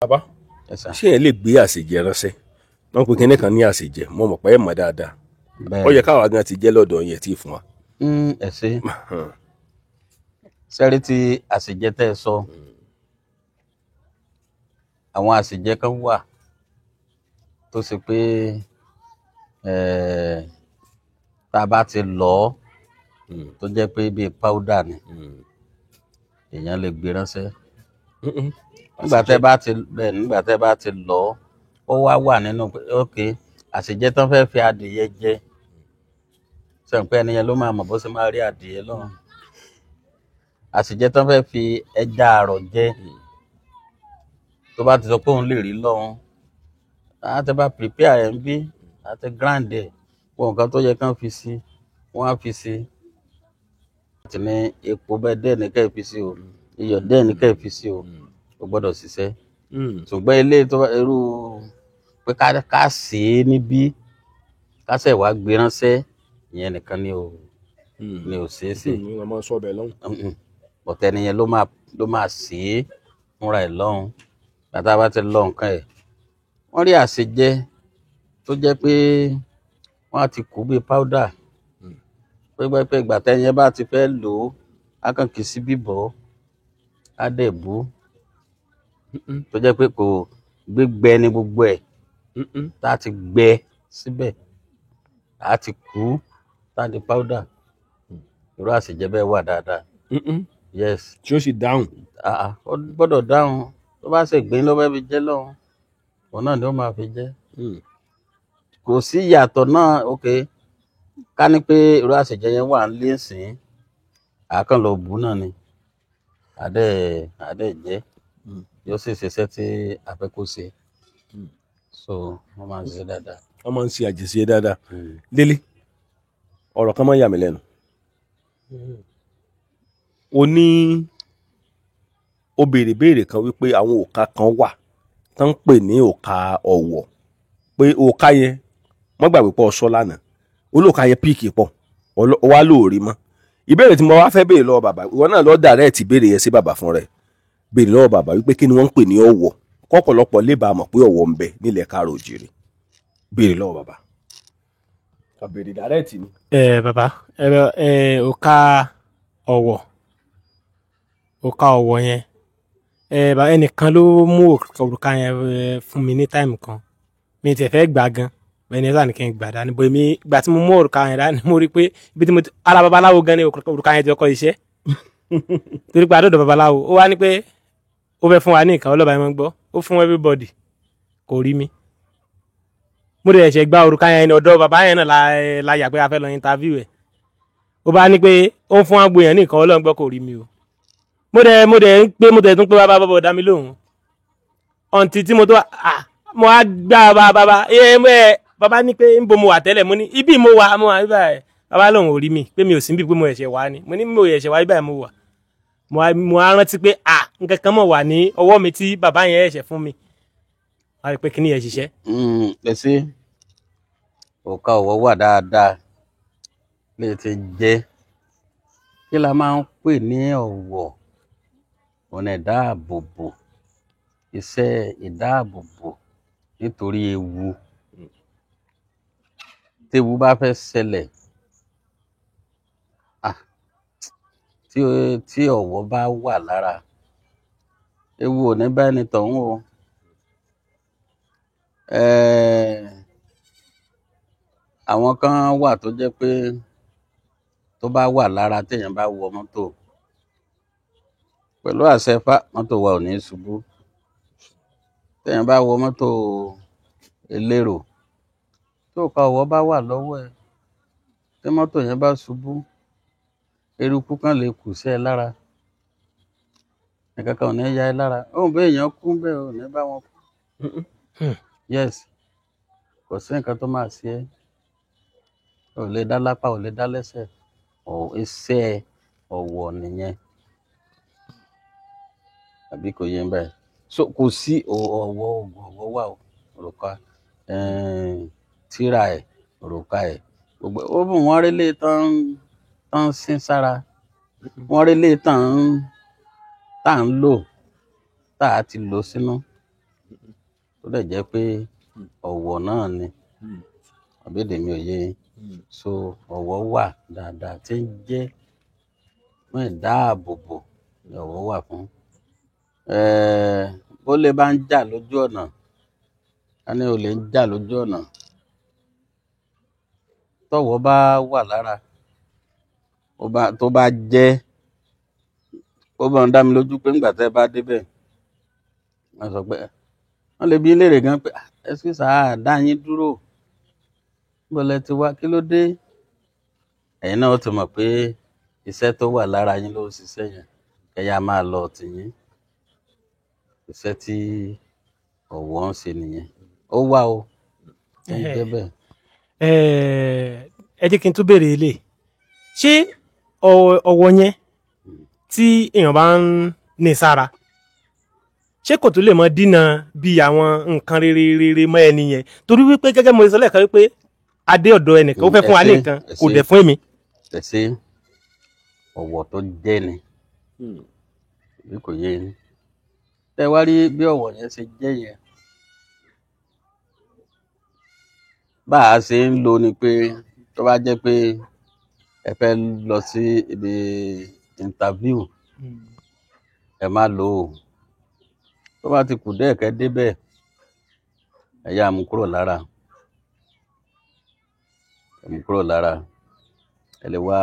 bàbá ṣé ẹ lè gbé àṣejẹ ránṣẹ́ wọn pe kinní kan ní àṣejẹ mo mọ̀ pé ẹ mọ̀ dáadáa ó yẹ káwa gan ti jẹ́ lọ́dọ̀ yẹn tí fún wa. ẹ ṣe sẹ́rí tí àṣejẹ tẹ́ ẹ sọ àwọn àṣejẹ kan wà tó ṣe pé tá a bá ti lọ̀ ọ́ tó jẹ́ pé bíi powder ni èèyàn lè gbé ránṣẹ́ nígbà tẹ́ bá ti lọ̀ ọ́ ó wá wà nínú ok àṣejẹ tán fẹ́ fi adìyẹ jẹ sẹ́yìn pé ẹni yẹn ló máa mọ̀ bó ṣe máa rí adìyẹ lọ́rùn àṣejẹ tán fẹ́ fi ẹja àrọ̀ jẹ tó bá ti sọ pé òun lè rí lọ́rùn àti bá prepare ẹ̀ ń bí àti grind ẹ̀ wọ́n nǹkan tó yẹ kán fi sí wọ́n á fi sí àti ní epo bẹ́ẹ̀ dẹ́ẹ̀ ní kẹ́ ẹ̀ fi sí o iyọ̀ dẹ́ẹ̀ ní kẹ́ ẹ̀ fi sí o ó gbọ́dọ̀ ṣiṣẹ́ ṣùgbọ́n ilé tó irú pé ká sè é níbí ká ṣẹ̀ wá gbé ránṣẹ́ ìyẹn nìkan ni ò ṣeé ṣe bọ̀tẹ́ nìyẹn ló máa sè é fúnra ẹ̀ lọ́hùn bàtà bá ti lọ nǹkan ẹ̀ wọ́n rí àṣejẹ tó jẹ́ pé wọ́n á ti kú bíi powder pé ìgbà tẹ́yẹn bá ti fẹ́ lò ó á kàn kì í sí bíbọ̀ á dẹ̀ bú tó jẹ́ pé kò gbígbẹ ní gbogbo ẹ̀ tá a ti gbẹ síbẹ̀ á ti kú tá a di powder irú àṣejẹ bẹ́ẹ̀ wà dáadáa yes tí ó sì dáhùn. ó gbọ́dọ̀ dáhùn tó bá ṣe gbé ló fẹ́ fi jẹ́ lọ́hùn òun náà ni ó máa fi jẹ́ kò sí ìyàtọ̀ náà ok ká ní pé irú àṣejẹ yẹn wà ń lé sìn àákàn lọ bù náà ni àdẹ jẹ yóò sì ṣiṣẹ́ tí a fẹ́ kó ṣe so wọ́n máa ń ṣe dáadáa. wọ́n máa ń ṣe àjẹsí dáadáa. Délé ọ̀rọ̀ kan máa ń yà mí lẹ́nu ó béèrè kan wípé àwọn òka kan wà tó ń pè ní òka ọ̀wọ̀ pé òka yẹn wọ́n gbàgbé pọ̀ ọ̀ṣọ́ lánàá olóòka yẹn píìkì pọ̀ ó wá lóòrí mọ́ ìbéèrè tí mo wá fẹ́ béèrè lọ́wọ́ bàbá ìwọ náà lọ́ọ́ dàrẹ́ẹ̀tì béèrè yẹn sí bàbá fún rẹ̀ béèrè lọ́wọ́ bàbá wípé kí ni wọ́n ń pè ní ọ̀wọ̀ kọ́pọ̀lọpọ̀ lè bá a mọ̀ pé ọ̀wọ̀ ń bẹ nílẹ̀ káàrọ̀ òjìrì béèrè lọ́wọ́ bàbá ká béèrè dàrẹ́ẹ̀tì ni. Bàbá òka ọ̀wọ̀ yẹn ẹnìkan ló mú òrùka yẹn fún mi ní táìmù kan mi tiẹ̀ fẹ́ gbà gan bẹ́ẹ̀ ni ẹ̀sán ni kí n gbà dání bó mi gbà tí mo mú òrùka yẹn dání mo rí i pé ibi tí mo ara babaláwo gan ni òrùka yẹn ti kọ́ iṣẹ́ torí pé àdọ́dọ̀ babaláwo ó wá ní pé ó fẹ́ fún wa ní nǹkan ọlọ́ba yẹn mọ́ gbọ́ ó fún everybody kò rí mi mo dẹ̀ ṣe gba òrùka yẹn ní ọ̀dọ̀ bàbá yẹn náà la yà pé a fẹ́ lọ interview ẹ̀ ó bá ní pé ó ń fún wa gbóyàn ní nǹkan ọlọ́run gbọ́ kò rí mi o mo dẹ̀ tún pé bàbá bọ̀ dá mi lóhùn ọ̀ǹtí tí mo tó mo á gbá bàbá ní pé ń bo mo wà tẹ́lẹ̀ mo ní ibi mo wà ibà ẹ̀ bàbá lòun ò rí mi pé mi ò sí níbi pé mo ẹ̀ṣẹ̀ wá ni mo ní mo ẹ̀ṣẹ̀ wá ibà ẹ̀ mo wà mo á rántí pé nǹkan kan mọ̀ wà ní ọwọ́ mi tí bàbá yẹn ẹ̀ṣẹ̀ fún mi wá rí pé kí ni ẹ̀ ṣiṣẹ́. ẹ sí òka ọ̀wọ̀ wà dáadáa lè ti jẹ́ kí la máa ń pè ní ọ̀wọ̀ ọ̀nà ìdáàbòbò iṣẹ́ ìdáàbòbò nítorí ewu téwu bá fẹ́ ṣẹlẹ̀ tí ọ̀wọ̀ bá wà lára ewu ò ní bá ẹni tọ̀hún o àwọn kan wà tó jẹ́ pé tó bá wà lára téèyàn bá wọ mọ́tò pẹ̀lú àṣẹ Ifá mọ́tò wa ò ní ṣubú téèyàn bá wọ mọ́tò elérò tó ka ọ̀wọ̀ bá wà lọ́wọ́ ẹ̀ tí mọ́tò yẹn bá ṣubú eruku kan lè kù sí ẹ lára nǹkan kan ò ní ya ẹ lára òun bẹ́ẹ̀ èèyàn kú bẹ́ẹ̀ ò ní bá wọn kú yes kò sí nǹkan tó máa ṣe ẹ́ ò lè dá lápá ò lè dá lẹ́sẹ̀ iṣẹ́ ọ̀wọ̀ nìyẹn àbí kò yé bẹ́ẹ̀ so kò sí ọ̀wọ̀ wà òrùka tíra ẹ̀ òrùka ẹ̀ gbogbo ó bù wọ́n rí lè tán sín sára wọ́n rí lè tá ń lò tá a ti lò sínú tó dẹ̀ jẹ́ pé ọ̀wọ̀ náà ni àbẹ́dẹ̀ mi ò yé yín. So ọ̀wọ̀ wà dáadáa tí ń jẹ́ fún ìdáàbòbò ni ọ̀wọ̀ wà fún. Bó lè bá ń jà lójú ọ̀nà, a ní olè ń jà lójú ọ̀nà, tọ́wọ̀ bá wà lára, tó bá jẹ́, ó bá ń dá mi lójú pé ńgbà tẹ́ bá débẹ̀, wọ́n sọ pé wọ́n lè bi léèrè gan pé ẹ̀sìkìsà dá yín dúró, níbo lẹ ti wá, kí ló dé? Ẹ̀yin náà ó ti mọ̀ pé iṣẹ́ tó wà lára yín ló ń ṣiṣẹ́ yẹn, kẹ́yà máa lọ tìyín. Iṣẹ́ tí ọ̀wọ̀ ń ṣe nìyẹn. Ó wà o, ẹ ń jẹ́ bẹ́ẹ̀. Ẹ jẹ́ kí n tún béèrè ilé, ṣé ọ̀wọ̀ yẹn tí èèyàn bá ń ní sára, ṣé kò tún lè mọ dínà bí àwọn nǹkan rere mọ́ ẹni yẹn? Torí wípé gẹ́gẹ́ mo sọ lẹ́ẹ̀kan wípé adé ọ̀dọ̀ ẹnìkan ó fẹ́ fún wa ní nǹkan kò dẹ̀ fún èmi. Ẹ̀sẹ̀ ọ̀wọ̀ tó jẹ́ ni bí kò yé ni. Tẹ́ wá rí bí ọ̀wọ̀ yẹn ṣe jẹ́ yẹn, bá a ṣe ń lò ni pé tó bá jẹ́ pé ẹ fẹ́ lọ sí ibi interview, ẹ má lò ó. Tó bá ti kù díẹ̀ kẹ́ débẹ̀, ẹ yá mú kúrò lára. Ẹ mú kúrò lára. Ẹ lè wá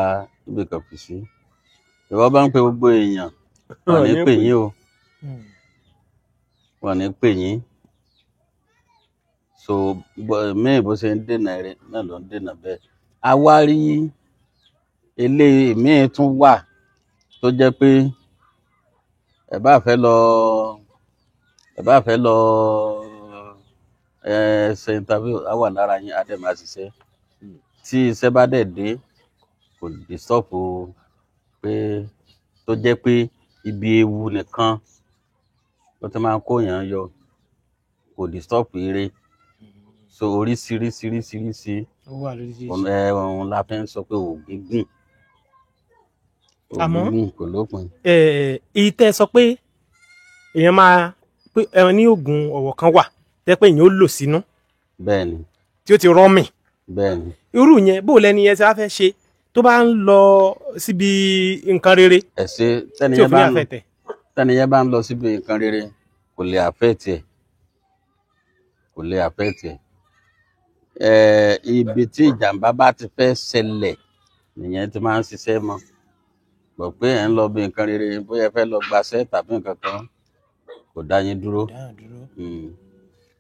ibi kan fi sí. Ìwọ bá ń pe gbogbo èèyàn, wọ́n ní pè yín o. Wọ́n ní pè yín. So mẹ́rin bó ṣe ń dènà rẹ̀ náà ló ń dènà bẹ́ẹ̀. A wá rí eléyìí míì tún wà tó jẹ́ pé ẹ bá fẹ́ lọ ṣe interview, á wà lára yín, á dẹ̀ máa ṣiṣẹ́. Tí iṣẹ́ bá dẹ̀ dé, kò disturb pé tó jẹ́ pé ibi ewu nìkan ló ti máa ń kó yàn yọ, kò disturb eré. So oríṣiríṣi òun la fẹ́ ń sọ pé ògùn gùn. Àmọ́ kò lópin. èyí tẹ́ sọ pé èèyàn máa pé ẹran ní oògùn ọ̀wọ̀ kan wà tẹ́ pé èèyàn ó lò sínú. Bẹ́ẹ̀ni. Tí ó ti rọ́mì. Bẹ́ẹ̀ni. Irú yẹn bó lẹni yẹn ṣe á fẹ́ ṣe tó bá ń lọ síbi nǹkan rere. Ẹ ṣe tẹ́ni yẹn bá ń lọ síbi nǹkan rere kò lè affect ẹ̀. Kò lè affect ẹ̀. Ibi tí ìjàmbá bá ti fẹ́ ṣẹlẹ̀ nìyẹn ti máa ń ṣiṣẹ́ mọ́. Gbọ́ pé ẹ̀ ń lọ bí nǹkan rere, bóyá ẹ fẹ́ lọ gbaṣẹ́ tàbí nǹkan kan, kò dá yín dúró.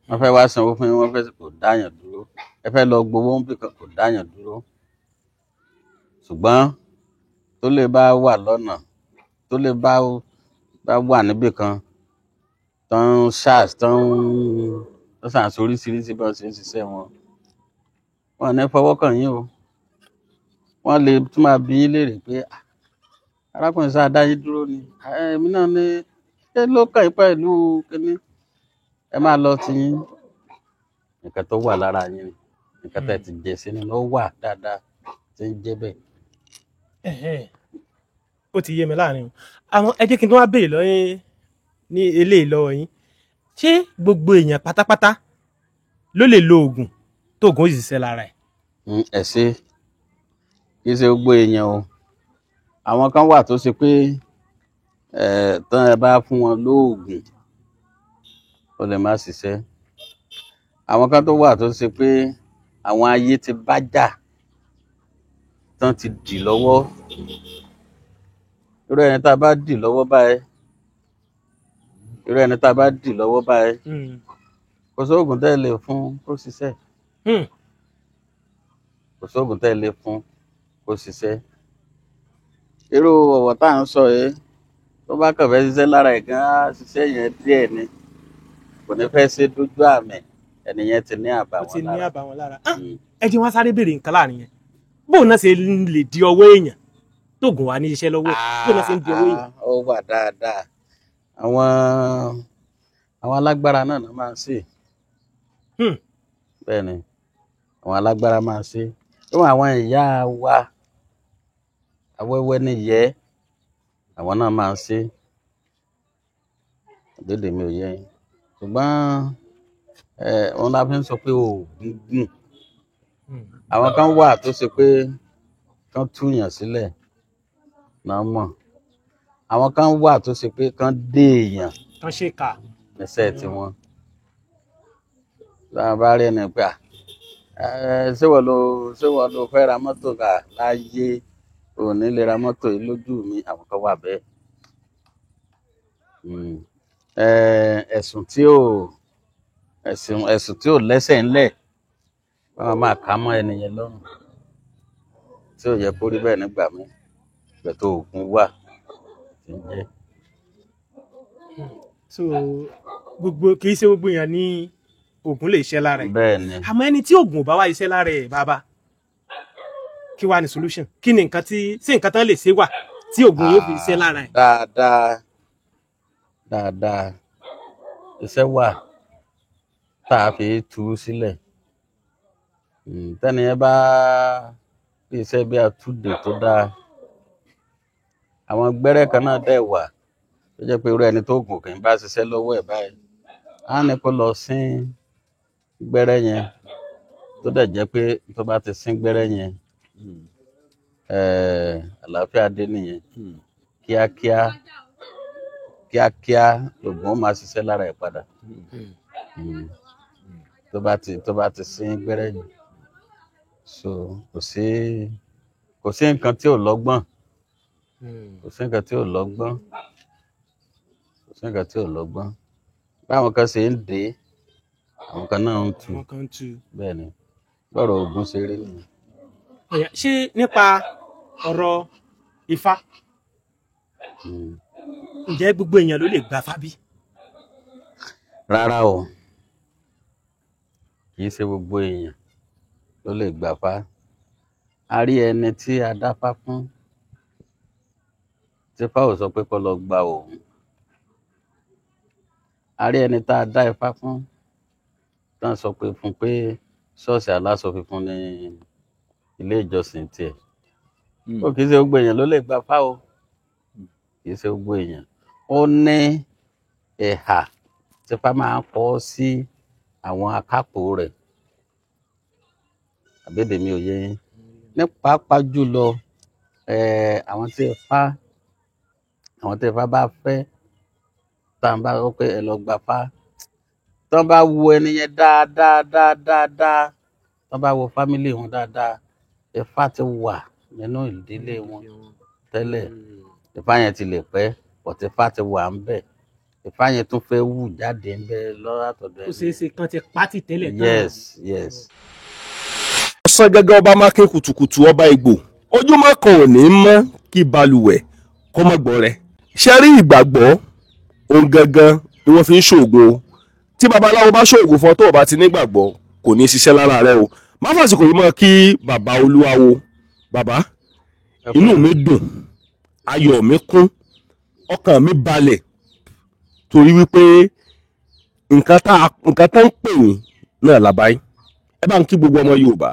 Wọ́n fẹ́ wá sanwó fún yín, kò dá yín dúró. Ẹ fẹ́ lọ gbowó ń bì kan, kò dá yín dúró. Ṣùgbọ́n tó lè bá wà lọ́nà, tó lè bá wà níbì kan, tán ṣáàṣì tán ṣàǹṣe oríṣiríṣi bá ṣe ń ṣiṣẹ́ wọn. Wọ́n ní fọwọ́ kàn yín o. Wọ́n lè tún máa bi yín léèrè pé arákùnrin sáà dá yín dúró ni. Èmi náà ní ṣé ló kàn yín pẹ̀lú kíní. Ẹ máa lọ ti yín. Nǹkan tó wà lára yín ni. Nǹkan tẹ́ ti jẹ sínú ló wà dáadáa tí ń jẹ́ bẹ́ẹ̀. Ó ti yé mi láàrin o. Àwọn ẹ jẹ́ kí n tó wá béèrè lọ́yìn ní eléyìí lọ́wọ́ yín. Ṣé gbogbo èèyàn pátápátá ló lè lo oògùn tó oògùn ó sì ṣiṣẹ́ lára ẹ̀? Ẹ ṣe kì í ṣe gbogbo èèyàn o. Àwọn kan wà tó ṣe pé tán ẹ bá fún wọn lóògùn ó lè má ṣiṣẹ́. Àwọn kan tó wà tó ṣe pé àwọn ayé ti bá jà tán ti dì lọ́wọ́. Irú ẹni tá a bá dì lọ́wọ́ báyìí, kò sóògùn tẹ́ lè fún kó ṣiṣẹ́. Kò sóògùn tẹ́ lè fún kó ṣiṣẹ́. Irú ọ̀wọ̀ tá à ń sọ yìí, tó bá kàn fẹ́ ṣiṣẹ́ lára ẹ̀ gan, á ṣiṣẹ́ yẹn díẹ̀ ni. Kò ní fẹ́ ṣe dójú àmì, ẹni yẹn ti ní àbàwọ́n lára. Ẹ jẹ́ wọ́n sáré béèrè nǹkan láàrin yẹn. Bóun náà ṣe lè di ọwọ́ èèyàn tóògùn wà ní iṣẹ́ lọ́wọ́? Bóun náà ṣe ń di ọwọ́ èèyàn? Ó wà dáadáa. Àwọn alágbára náà máa ń ṣe. Bẹ́ẹ̀ni, àwọn alágbára máa ń ṣe. Àwọn ìyá wa awẹ́wẹ́ níyẹ́, àwọn náà máa ń ṣe. Àbẹ́dẹ̀ mi ò yẹ yín. Ṣùgbọ́n wọn la fi ń sọ pé oògùn gùn. Àwọn kan wà tó ṣe pé kán túyàn sílẹ̀ náà mọ̀, àwọn kan wà tó ṣe pé kán dé èèyàn kan ṣe kà. lẹ́sẹ̀ tiwọn. Láwọn bá rí ẹni pé ṣé wọ́n lo fẹ́ ra mọ́tò kà láyé òní lè ra mọ́tò yìí lójú mi, àwọn kan wà bẹ́ẹ̀. Ẹ̀sùn tí ò lẹ́sẹ̀ ńlẹ̀ wọ́n máa kà mọ́ ẹnìyẹn lọ́rùn tí ò yẹ kó rí bẹ́ẹ̀ nígbà míì, pẹ̀tọ́ oògùn wà tí ń jẹ́. So kì í ṣe gbogbo èèyàn ní oògùn lè ṣiṣẹ́ lára ẹ̀. Bẹ́ẹ̀ ni. Àmọ́ ẹni tí oògùn ò bá wá iṣẹ́ lára ẹ̀ bàbá, kí wàá ní solution? Kí ni nǹkan tán lè ṣe wà tí oògùn yóò fi iṣẹ́ lára ẹ̀? Dáadáa iṣẹ́ wà tá a fi tú sílẹ̀. Tẹ́ni yẹn bá rí iṣẹ́ bí àtúndè tó dáa, àwọn gbẹ́rẹ́ kan náà dẹ̀ wà tó jẹ́ pé irú ẹni tó gùn kì í bá ṣiṣẹ́ lọ́wọ́ ẹ̀ báyìí, á ní kó lọ sín gbẹ́rẹ́ yẹn, tó dẹ̀ jẹ́ pé tó bá ti sín gbẹ́rẹ́ yẹn àlàáfíà dé nìyẹn. Kíákíá lògùn ó máa ṣiṣẹ́ lára ẹ̀ padà. Tó bá ti sín gbẹ́rẹ́ yẹn, so kò sí nǹkan tí ò lọ́gbọ́n, báwọn kan ṣe ń dè é, àwọn kan náà ń tú. Bẹ́ẹ̀ ni bọ́rọ̀ oògùn ṣe rí nìyẹn. Ṣé nípa ọ̀rọ̀ Ifá, ǹjẹ́ gbogbo èèyàn ló lè gba Ifá bí? Rárá o, kì í ṣe gbogbo èèyàn ló lè gbà Ifá. A rí ẹni tí a dáfá fún tí Ifá ò sọ pé kó lọ gba òun. A rí ẹni tá a dá Ifá fún tán sọ pé fún pé ṣọ́ọ̀ṣì aláṣọ funfun ní ilé ìjọsìn tiẹ̀. Ó kì í ṣe gbogbo èèyàn ló lè gba Ifá o, kì í ṣe gbogbo èèyàn. Ó ní ẹ̀hà tí Ifá máa ń kọ sí àwọn akápò rẹ̀, àbẹ́dẹ̀mí ò yé yín. Ní pàápàá jùlọ àwọn tí Ifá bá fẹ́, tá à ń bá rò pé ẹ lọ gba Ifá, tán bá wo ẹni yẹn dáadáa, tán bá wo fámílì wọn dáadáa, Ifá ti wà nínú ìdílé wọn tẹ́lẹ̀. Ifá yẹn ti lè pẹ́, but Ifá ti wà ń bẹ̀. Ifá yẹn tún fẹ́ wù jáde ń bẹ lọ́ràtọ̀dọ̀ ẹni. Ó ṣeé ṣe kan ti pátì tẹ́lẹ̀ tán. Yes. Ọ̀sán gẹ́gẹ́ ọba mákè kùtùkùtù ọba Ìgbò, ojúmọ́ kan ò ní mọ́ kí balùwẹ̀ kó mọ́ gbọ́ rẹ̀. Ṣé rí ìgbàgbọ́ ohun gangan ni wọ́n fi ń ṣoògùn o. Tí babaláwo bá ṣoògùn fún ọ tó o bá ti nígbàgbọ́, kò ní ṣiṣẹ́ lára rẹ o. Má fàsìkò yìí mọ́ kí bàbá Olúawo. Bàbá, inú mi dùn, ayọ̀ mi kún, ọkàn mi balẹ̀, torí wípé nǹkan tá ń pè yín náà làbáyé. Ẹ bá ń kí gbogbo ọmọ Yorùbá.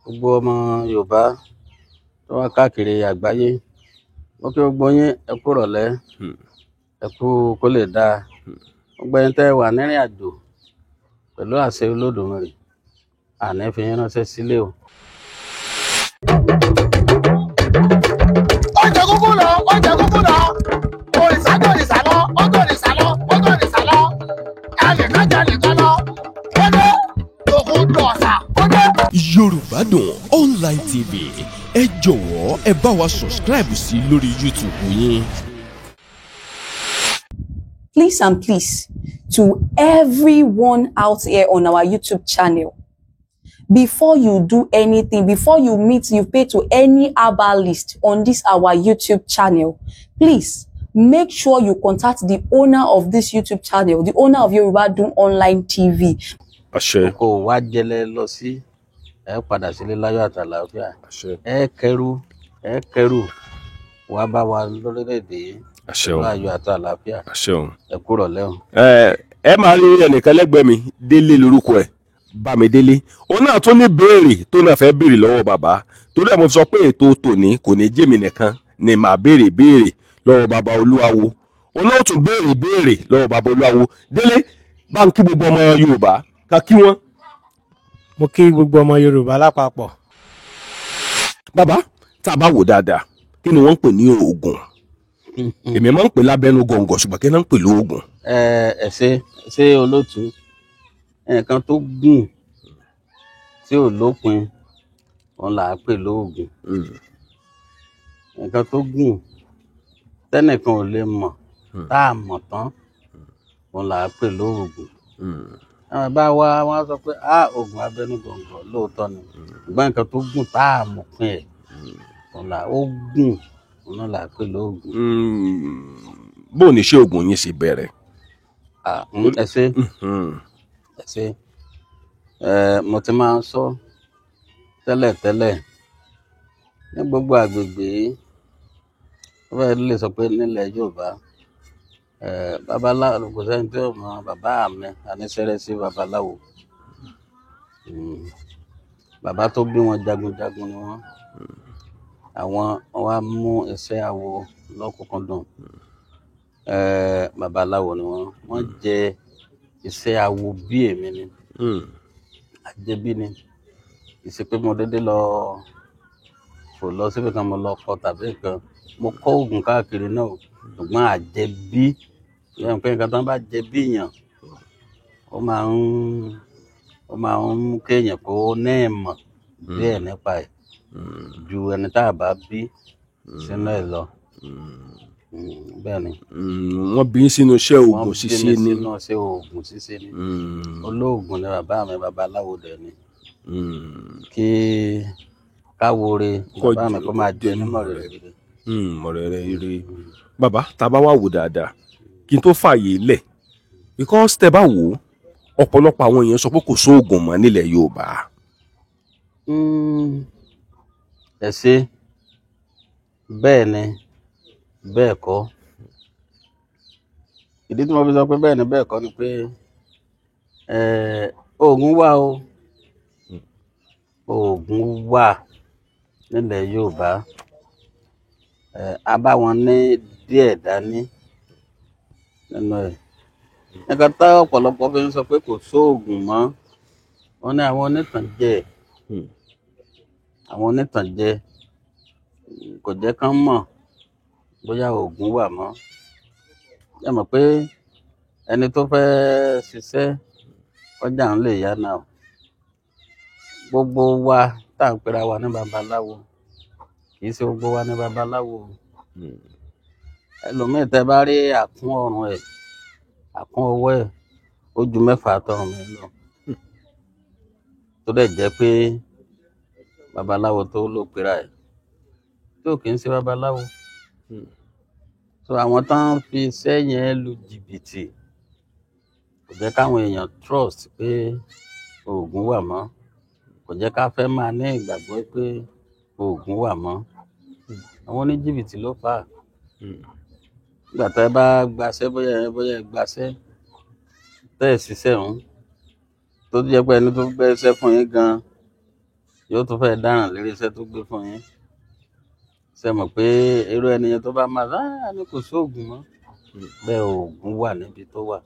Gbogbo ọmọ Yorùbá tó wà káàkiri àgbáyé, ó kí gbogbo yín ẹ kú rọ̀lẹ́, ẹ kú kó lè dáa. Gbogbo ẹni tẹ́ wà nírìn àjò pẹ̀lú àṣẹ Olódùmarè, àní fi yín ránṣẹ́ sílé o. Ọjọ́ kúkú lọ, òrìṣà lọ, ẹnìkan lọ, ó dé òkú dọ̀ọ̀sà, ó dé. Yorùbá Dùn Online TV, ẹ jọ̀wọ́ ẹ bá wa subscribe sí lórí YouTube yín. Please and please, to everyone out here on our YouTube channel, before you do anything, before you pay to any herbalist on this our YouTube channel, please make sure you contact the owner of this YouTube channel, the owner of Yorùbá Dùn Online TV. Àṣẹ. Kò wá jẹlẹ lọ sí ẹ padà sílé láyọ̀ àtàlàáfíà. Àṣẹ. Ẹ kẹrù wá bá wa lórílẹ̀-èdè. Àṣẹ o. Láyọ̀ àtàlàáfíà. Àṣẹ o. Ẹ kú rọ̀lẹ́ o. Ẹ máa rí ẹnìkan lẹ́gbẹ̀ẹ́ mi, Délé lórúkọ ẹ̀, Bámidélé. Òun náà tún ní béèrè tó náà fẹ́ béèrè lọ́wọ́ bàbá. Torí ẹ̀ mo sọ pé ètò tòní kò ní jẹ́mi nìkan ni màá béèrè lọ́wọ́ bàbá Olúawo. Òun náà tún béèrè lọ́wọ́ bàbá Olúawo. Délé, bá ń kí gbogbo ọmọ Yorùbá. ká kí wọn. mo kí gbogbo ọmọ Yorùbá lápapọ̀. bàbá tá a bá wò dáadáa kí ni wọ́n ń pè ní oògùn èmi máa ń pè lábẹ́nu gọ̀ǹgọ̀ ṣùgbọ́n kí ni wọ́n ń pè lóògùn. ṣe olóòtú nǹkan tó gùn tí ò lópin òun là á pè lóògùn. nǹkan tó gùn tẹ́nìkan ò lè mọ̀ tá a mọ̀ tán òun là á pè lóògùn. àwọn bá wa wọ́n sọ pé oògùn abẹ́nú gọ̀ǹgọ̀ lóòótọ́ ni ṣùgbọ́n nǹkan tó gùn tá a mọ̀ pín ẹ̀ òun là ó gùn òun là á pè lóògùn. bó o ní ṣe oògùn yín sì bẹ̀rẹ̀. ẹ ṣe mo ti máa ń sọ tẹ́lẹ̀tẹ́lẹ̀ ní gbogbo àgbègbè wọ́n fẹ́ẹ́ lè sọ pé nílẹ̀ Yorùbá babaláwo kò sẹ́ni tí ò mọ bàbá mi Anísẹ́rẹ́ sí babaláwo. bàbá tó bí wọn jagunjagun ni wọ́n. àwọn wa mú iṣẹ́ awo lọ́kùnkúndùn. babaláwo ni wọ́n jẹ iṣẹ́ awo bí èmi ni. àjẹbí ni ìṣe pé mo dédé kò lọ síbi kan mo lọ kọ tàbí nǹkan mo kọ́ oògùn káàkiri náà ṣùgbọ́n àjẹbí yẹn pé nǹkan tó ń bá jẹbí yàn ó máa ń mú kéèyàn kó ní ìmọ̀ díẹ̀ nípa ẹ̀ ju ẹni tá a bá bí sínú ẹ̀ lọ. bẹ́ẹ̀ ni. wọ́n bí sínú iṣẹ́ oògùn ṣíṣe ni. wọ́n bí sínú iṣẹ́ oògùn ṣíṣe ni. olóògùn ni bàbá mi babaláwo dẹ̀ ni. kí káwore bàbá mi kó máa jẹ nímọ̀ rẹ̀ rere. mọ̀rẹ́ rẹ̀ ire. bàbá tá a bá wà wò dáadáa kí n tó fààyè lẹ̀ because tẹ́ bá wò ó ọ̀pọ̀lọpọ̀ àwọn èèyàn sọ pé kò sóògùn mọ́ nílẹ̀ Yorùbá. ẹ ṣe bẹ́ẹ̀ ni bẹ́ẹ̀ kọ́ ìdí tí mo fi sọ pé bẹ́ẹ̀ ni bẹ́ẹ̀ kọ́ ni pé oògùn wà o oògùn wà nílẹ̀ Yorùbá a bá wọn ní díẹ̀ dání nínú ẹ̀ nǹkan tá ọ̀pọ̀lọpọ̀ fi ń sọ pé kò sóògùn mọ́ wọn ní àwọn onítànjẹ kò jẹ́ kán mọ̀ bóyá oògùn wà mọ́. ẹ mọ̀ pé ẹni tó fẹ́ ṣiṣẹ́ ọjà ń lè yá náà gbogbo wa tá à ń pera wa ní babaláwo kì í ṣe gbogbo wa ní babaláwo. ẹlòmíì tẹ́ bá rí àkún ọrùn ẹ̀ àkún ọwọ́ ẹ̀ ó ju 6 tọrùn mi lọ tó dẹ̀ jẹ́ pé babaláwo tó ló pera ẹ̀ tó kì í ṣe babaláwo. so àwọn tán fi iṣẹ́ yẹn lu jìbìtì kò jẹ́ káwọn èèyàn trust pé oògùn wà mọ́ kò jẹ́ ká fẹ́ máa ní ìgbàgbọ́ pé oògùn wà mọ́ àwọn oníjìbìtì ló fà á. nígbà tá ẹ bá gbaṣẹ́ bóyá ẹ gbaṣẹ́ tẹ́ ẹ̀ ṣiṣẹ́ ọ̀hún tó jẹ́ pé ẹni tó gbé iṣẹ́ fún yín gan yóò tún fẹ́ dáràn lérí iṣẹ́ tó gbé fún yín ṣe mọ̀ pé irú ẹnìyẹn tó bá máa ní kò sóògùn mọ́ bẹ́ẹ̀ oògùn wà níbi tó wà.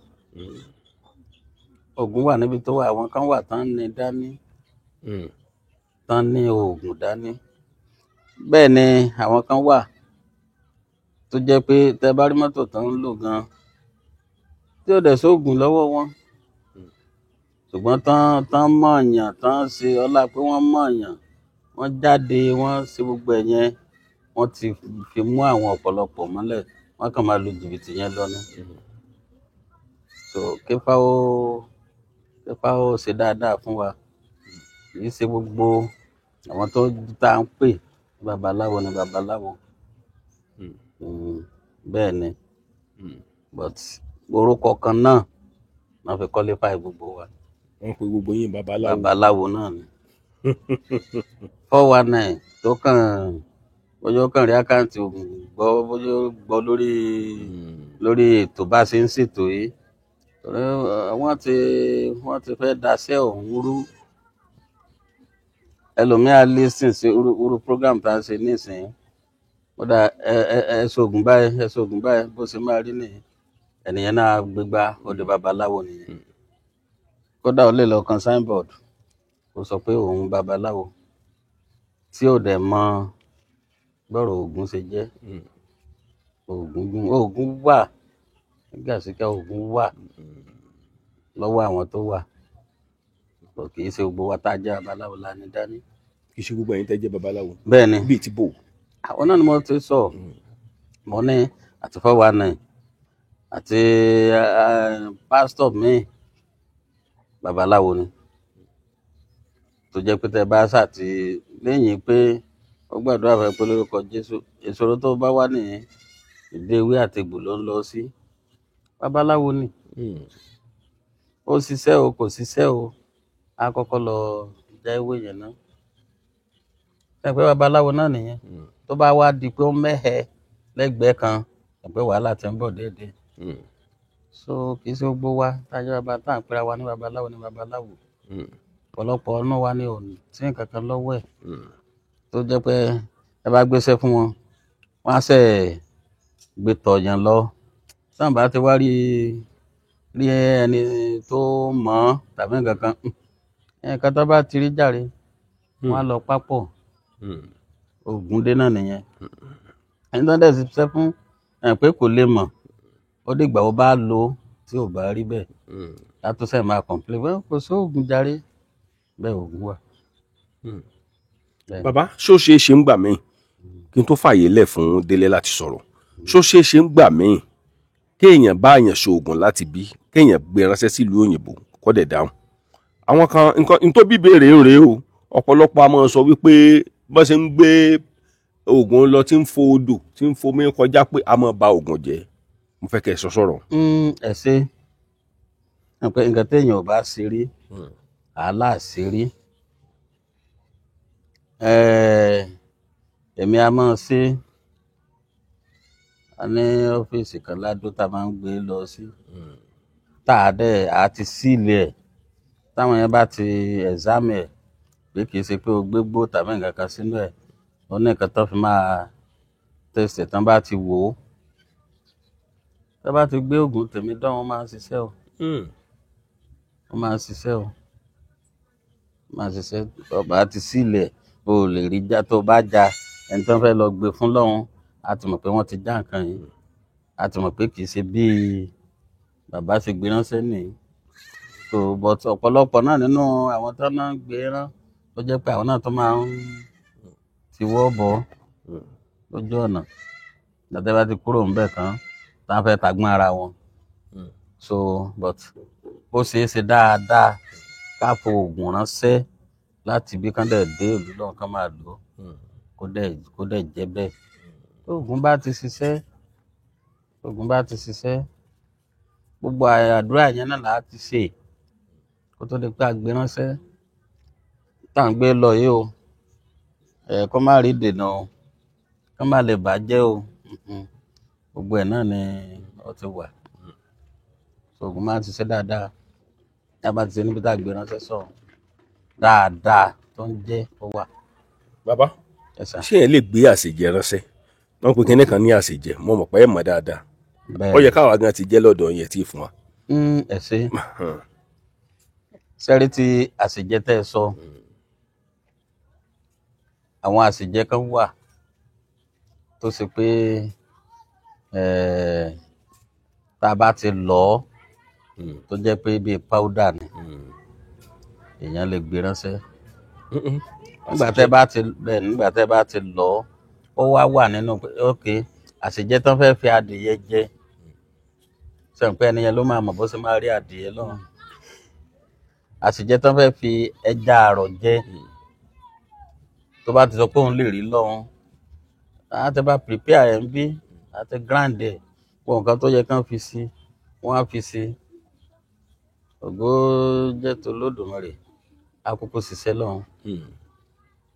oògùn wà níbi tó wà àwọn kan wà tán ní dání tán ní oògùn dání bẹ́ẹ̀ ni àwọn kan wà tó jẹ́ pé tẹ́ bá rí mọ́tò tán ń lò gan tí ó dẹ̀ sóògùn lọ́wọ́ wọn ṣùgbọ́n tán mọ̀ọ̀yàn tán ṣe ọlá pé wọ́n mọ̀ọ̀yàn wọ́n jáde wọ́n ṣe gbogbo ẹ̀ yẹn wọ́n ti fi mú àwọn ọ̀pọ̀lọpọ̀ mọ́lẹ̀ wọ́n kàn máa lu jìbìtì yẹn lọ ní. so kífá ó ṣe dáadáa fún wa kì í ṣe gbogbo àwọn tó tá à ń pè babaláwo ni babaláwo. bẹ́ẹ̀ ni but orúkọ kan náà wọ́n fi qualify gbogbo wa. wọ́n pe gbogbo yín babaláwo. babaláwo náà ni 419 tó kàn bóyá ó kàn rí àkáǹtì oògùn gbọ́ bóyá ó gbọ́ lórí ètò bá ṣe ń ṣètò yìí wọ́n ti fẹ́ daṣẹ́ ọ̀hún rú ẹlòmíà listen sí irú program tá a ṣe nísìnyí ó dà ẹ ṣoògùn báyìí bó ṣe máa rí nìyí ẹnìyẹn náà gbégbá ó di babaláwo nìyẹn kódà ó lè lọ kan signboard kó sọ pé òun babaláwo tí ò dẹ̀ mọ gbọ́rọ̀ Ògún ṣe jẹ́. Ògún wà nígbà síkà, Ògún wà lọ́wọ́ àwọn tó wà, kì í ṣe gbogbo wa tá a jẹ́ babaláwo la ní dání. kì í ṣe gbogbo ẹ̀yin tẹ́ jẹ́ babaláwo. bẹ́ẹ̀ ni bíi ti bò. àwọn náà ni mo ti sọ, mo ní àti 419 àti pásítọ̀ míì babaláwo ni, tó jẹ́ pé tẹ́ bá ṣàti lẹ́yìn pé ó gbàdúrà fẹ́ pé lórúkọ Jésù, ìṣòro tó bá wà ní ìdí ewé àti egbò ló ń lọ sí, babaláwo ni. ó ṣiṣẹ́ o kò ṣiṣẹ́ o, á kọ́kọ́ lọ já ewé yẹn náà. ẹgbẹ́ babaláwo náà nìyẹn. tó bá wá di pé ó mẹ́hẹ lẹ́gbẹ̀ẹ́ kan, ẹgbẹ́ wàhálà ti ń bọ̀ déédéé. so kì í ṣe gbogbo wa tájọ́ bàbá tá à ń pera wa ní babaláwo ní babaláwo. ọ̀pọ̀lọpọ̀ ọ̀nà wa ni ò tí nǹkan kan lọ́wọ́ ẹ̀, tó jẹ́ pé ẹ bá gbéṣẹ́ fún wọn, wọ́n á ṣe gbé tọ̀yàn lọ. sáà bá ti wá rí ẹni tó mọ̀ ọ́ tàbí nǹkan kan, nǹkan tó bá ti rí jàre, wọ́n á lọ pápọ̀. Ògún dé náà nìyẹn. ẹni tó ń dẹ̀ ṣiṣẹ́ fún pé kò lè mọ̀, ó dìgbà ó bá lò tí ò bá rí bẹ́ẹ̀, látó sẹ́ẹ̀ máa complain wẹ́n kò sí Ògún jàre, bẹ́ẹ̀ Ògún wà. bàbá ṣó ṣeé ṣe ń gbà míì kí n tó fààyè lẹ̀ fún Délé láti sọ̀rọ̀, ṣó ṣeé ṣe ń gbà míì kéèyàn bá àyàn ṣoògùn láti bí kéèyàn gbé ránṣẹ́ sílùú òyìnbó kó dẹ̀ dáhùn. àwọn kan nǹkan tó bí béèrè ń rèé o, ọ̀pọ̀lọpọ̀ a máa sọ wípé bọ́n ṣe ń gbé oògùn lọ tí ń fo odò tí ń fomi kọjá pé a máa ba oògùn jẹ́. mo fẹ́ kẹ́ ẹ sọ sọ̀rọ̀. ẹ ṣe nǹkan téèyàn ò bá ṣe rí àálà ṣe rí. èmi a máa ṣe, a ní ọ́fíìsì kan ládó tá a máa ń gbé lọ sí, tá a dẹ̀ a ti sílẹ̀ ẹ̀, táwọn yẹn bá ti ẹ̀zámì ẹ̀ pé kì í ṣe pé o gbé gbó tàbí nǹkan kan sínú ẹ̀, ó ní nǹkan tó fi máa tẹ̀sẹ̀ tán bá ti wò ó. tó bá ti gbé oògùn tèmi dán, wọ́n máa ń ṣiṣẹ́ o. wọ́n máa ń ṣiṣẹ́ o. wọ́n máa ń ṣiṣẹ́. ọba ti sílẹ̀ o lè rí já, tó bá já ẹni tó ń fẹ́ lọ gbé fún lọ́hùn, a ti mọ̀ pé wọ́n ti já nǹkan yìí, a ti mọ̀ pé kì í ṣe bíi bàbá ṣe gbé ránṣẹ́ nìyí. so but ọ̀pọ̀lọpọ̀ náà nínú àwọn tó náà gbé rán ló jẹ́ pé àwọn náà tó máa ń tiwọ́ bọ̀ lójú ọ̀nà gbàtẹ́ bá ti kúrò ńbẹ̀ tán tá a fẹ́ tagbọ́n ara wọn. so but ó ṣeé ṣe dáadáa ká fo oògùn ránṣẹ́ láti bí kán dẹ̀ dé ìlú náà kán máa lò ó, kó dẹ̀ jẹ́ bẹ́ẹ̀. oògùn bá ti ṣiṣẹ́, oògùn bá ti ṣiṣẹ́, gbogbo àdúrà yẹn náà là á ti ṣe kó tó di pé a gbé ránṣẹ́ tá à ń gbé lọ yìí o, kó má rí dènà o, kó má lè bàjẹ́ o. gbogbo ẹ̀ náà ni ó ti wà. oògùn máa ń ṣiṣẹ́ dáadáa tá a bá ti ṣe níbi tá a gbé ránṣẹ́ sọ dáadáa tó ń jẹ́ ó wà. bàbá ṣé ẹ lè gbé àṣejẹ ránṣẹ́? wọ́n pe kinní kan ní àṣejẹ, mo mọ̀ pé ẹ mọ̀ dáadáa. ó yẹ káwa gan ti jẹ́ lọ́dọ̀ yẹn tí fún wa. ẹ ṣe sẹ́rí tí àṣejẹ tẹ́ ẹ sọ, àwọn àṣejẹ kan wà tó ṣe pé tá a bá ti lọ̀ ọ́ tó jẹ́ pé bíi powder ni, èèyàn lè gbé ránṣẹ́. nígbà tẹ́ bá ti lọ̀ ọ́, ó wá wà nínú pé ok àṣejẹ tán fẹ́ fi adìyẹ jẹ, sẹ́yìn pé ẹni yẹn ló máa mọ̀ bó ṣe máa rí adìyẹ lọ́hùn. àṣejẹ tán fẹ́ fi ẹja àrọ̀ jẹ, tó bá ti sọ pé òun lè rí lọ́hùn, àti bá prepare ẹ̀ ń bí àti grind ẹ̀, wọ́n nǹkan tó yẹ kán fi sí wọ́n á fi sí. ògo jẹ́ tó lódùmarè, àkókò ṣiṣẹ́ lọ́hùn.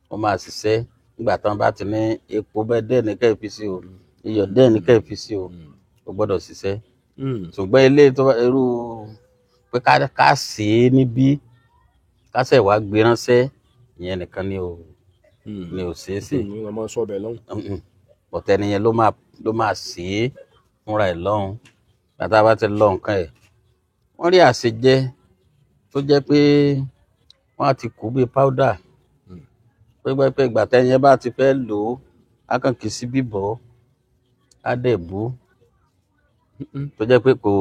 wọ́n máa ṣiṣẹ́ nígbà tán bá ti ní epo bẹ́ẹ̀ dẹ́ẹ̀ ní kẹ́ẹ̀ fi sí o, iyọ̀ dẹ́ẹ̀ ní kẹ́ẹ̀ fi sí o, ó gbọ́dọ̀ ṣiṣẹ́. ṣùgbọ́n ilé tó irú pé ká sè é níbí, ká ṣẹ̀ wá gbé ránṣẹ́, ìyẹn nìkan ni ò ṣeé ṣe. ọ̀tẹ̀ nìyẹn ló máa sè é fúnra ẹ̀ lọ́hùn. bàtà bá ti lọ nǹkan ẹ̀, wọ́n rí àṣejẹ tó jẹ́ pé wọ́n á ti kú bíi powder pé ìgbà tẹ́yìn bá ti fẹ́ lò ó á kàn kì í sí bíbọ̀ á dẹ̀ bú tó jẹ́ pé kò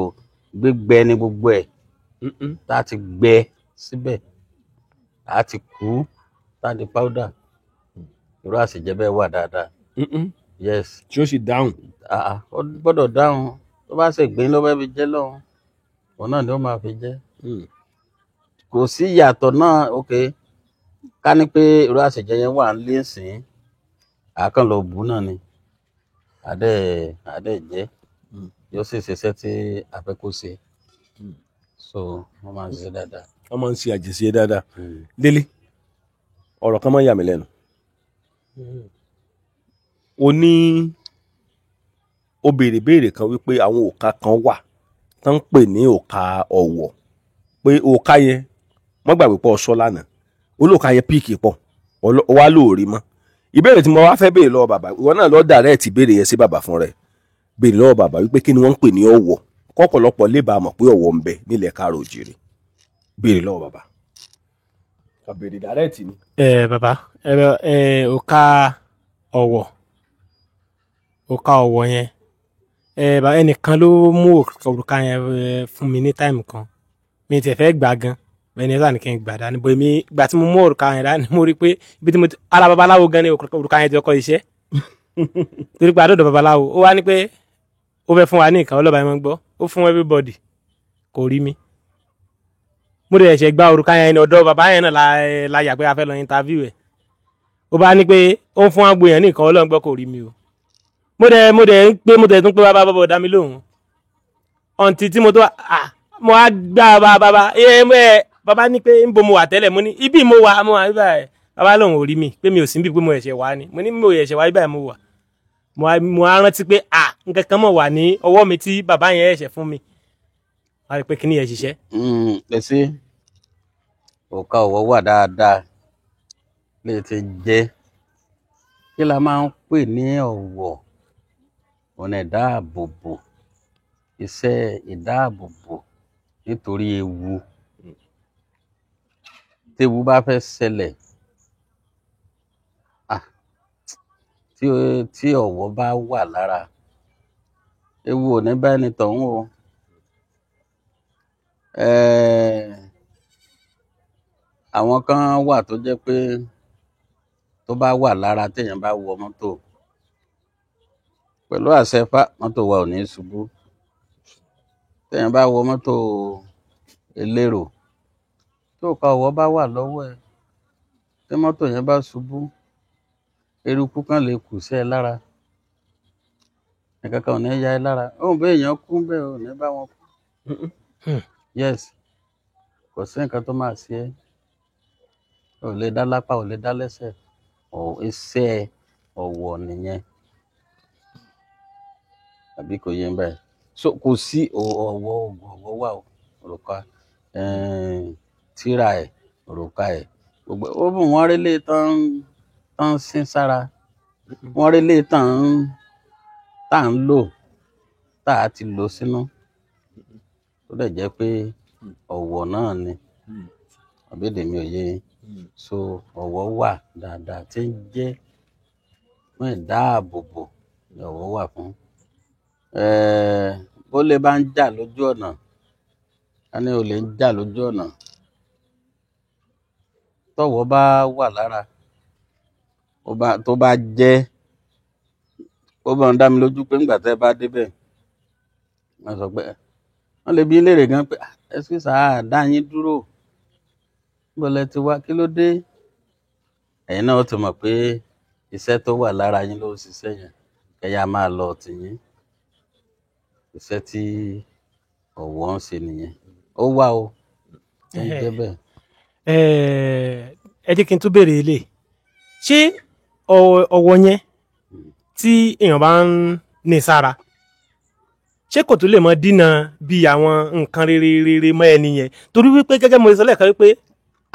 gbégbẹ ní gbogbo ẹ̀ tá a ti gbẹ síbẹ̀ á ti kú tá a di powder irú àṣejẹ bẹ́ẹ̀ wà dáadáa. Yes. tí ó sì dáhùn. Ó gbọ́dọ̀ dáhùn tó bá ṣe gbìn ló fẹ́ fi jẹ́ lọ́hùn òun náà ni ó máa fi jẹ́. Kò sí ìyàtọ̀ náà ok ká ní pé irú àṣejẹ yẹn wà ń lé sìn àákàn lọ bù náà ni àdẹ́ jẹ́ yóò sì ṣiṣẹ́ tí a fẹ́ kó ṣe so wọ́n máa ń ṣe dáadáa. wọ́n máa ń ṣe àjẹsí dáadáa. Délé ọ̀rọ̀ kan máa ń yà mí lẹ́nu. o béèrè kan wípé àwọn òka kan wà tó ń pè ní òka ọ̀wọ̀ pé òka yẹn wọ́n gbàgbé pọ̀ ọ̀ṣọ́ lánàá olóòka yẹn píìkì pọ̀ wá lóòrí mọ́. ìbéèrè tí mo wá fẹ́ béèrè lọ́wọ́ bàbá ìwọ náà lọ́ọ́ dàrẹ́ẹ̀tì béèrè yẹn sí bàbá fún rẹ̀ béèrè lọ́wọ́ bàbá wípé kí ni wọ́n ń pè ní ọ̀wọ̀ kọ́pọ̀lọpọ̀ lè bá a mọ̀ pé ọ̀wọ̀ ń bẹ nílẹ̀ káàrọ̀ òjìrì béèrè lọ́wọ́ bàbá. béèrè dàrẹ́ẹ̀tì ni. bàbá òka ọ̀wọ̀ yẹn ẹnìkan ló mú òrùka yẹn fún mi ní táìmù kan mi tẹ̀ fẹ́ gbà gan ẹni sáà ní kí n gbà dání bó èmi ìgbà tí mo mú òrùka yẹn dání mo rí i pé ibi tí mo ti ara babaláwo gan ni òrùka yẹn ti kọ́ iṣẹ́ torí pé àdọ́dọ̀ babaláwo ó wá ní pé ó fẹ́ fún wa ní nǹkan ọlọ́ba yẹn mọ́ gbọ́ ó fún everybody kò rí mi mo dẹ̀ ṣe gba òrùka yẹn ní ọ̀dọ̀ bàbá yẹn náà la yà pé a fẹ́ lọ interview ẹ̀ ó bá ní pé ó ń fún agbo yẹn ní nǹkan ọlọ́run gbọ́ kò rí mi o mo dẹ̀ tún pé bàbá bọ̀ dá mi lóhùn ọ̀ǹtí tí mo tó mo á gbá bàbá ní pé ń bo mo wà tẹ́lẹ̀ mo ní ibi mo wà bíbá ẹ̀ bàbá lòun ò rí mi pé mi ò sí níbi pé mo ẹ̀ṣẹ̀ wá ni mo ní mo ẹ̀ṣẹ̀ wá bíbá ẹ̀ mo wà mo á rántí pé nǹkan kan mọ̀ wà ní ọwọ́ mi tí bàbá yẹn ẹ̀ṣẹ̀ fún mi wá rí pé kíní yẹn ṣiṣẹ́. Pèsè òka ọ̀wọ̀ wà dáadáa lè ti jẹ́ kí la máa ń pè ní ọ̀wọ̀ ọ̀nà ìdáàbòbò iṣẹ́ ìdáàbòbò nítorí ewu téwu bá fẹ́ ṣẹlẹ̀ tí ọ̀wọ̀ bá wà lára ewu ò ní bá ẹni tọ̀hún o àwọn kan wà tó jẹ́ pé tó bá wà lára téèyàn bá wọ mọ́tò pẹ̀lú àṣẹ Ifá mọ́tò wa ò ní ṣubú téèyàn bá wọ mọ́tò elérò tó ka ọ̀wọ̀ bá wà lọ́wọ́ ẹ̀ tí mọ́tò yẹn bá ṣubú eruku kan lè kù sí ẹ lára ẹ̀kankan ò ní ya ẹ lára òun bẹ́ẹ̀ èèyàn kú bẹ́ẹ̀ ò ní bá wọn kú yes kò sí nǹkan tó máa ṣe ẹ́ ò lè dá lápá ò lè dá lẹ́sẹ̀ iṣẹ́ ọ̀wọ̀ nìyẹn àbí kò yé báyìí so kò sí ọ̀wọ̀ wà òrùka tíra ẹ̀ òrùka ẹ̀ gbogbo ó bù wọ́n rí lè tán sín sára wọ́n rí lè tá à ń lò tá a ti lò sínú tó dẹ̀ jẹ́ pé ọ̀wọ̀ náà ni àbídèmí ò yé so ọ̀wọ̀ wà dáadáa tí ń jẹ́ fún ìdáàbòbò ni ọ̀wọ̀ wà fún bó lè bá ń jà lójú ọ̀nà a ní olè ń jà lójú ọ̀nà tọ́wọ̀ bá wà lára tó bá jẹ́ ó bá ń dá mi lójú pé nígbà tẹ́ bá débẹ̀ wọ́n sọ pé wọ́n lè bi léèrè gan pé ẹsùn sáà dá yín dúró bó lẹ ti wá kí ló dé ẹ̀yin náà ó ti mọ̀ pé iṣẹ́ tó wà lára yín ló ń ṣiṣẹ́ yẹn kẹ́yà máa lọ tìyín iṣẹ́ tí ọ̀wọ̀ ń ṣe nìyẹn ó wà o ẹ ń jẹ́ bẹ́ẹ̀. ẹ jẹ́ kí n tún béèrè ilé ṣé ọ̀wọ̀ yẹn tí èèyàn bá ń ní sára ṣé kò tún lè mọ dínà bí àwọn nǹkan rere mọ́ ẹni yẹn torí wípé gẹ́gẹ́ mo sọ lẹ́ẹ̀kan wípé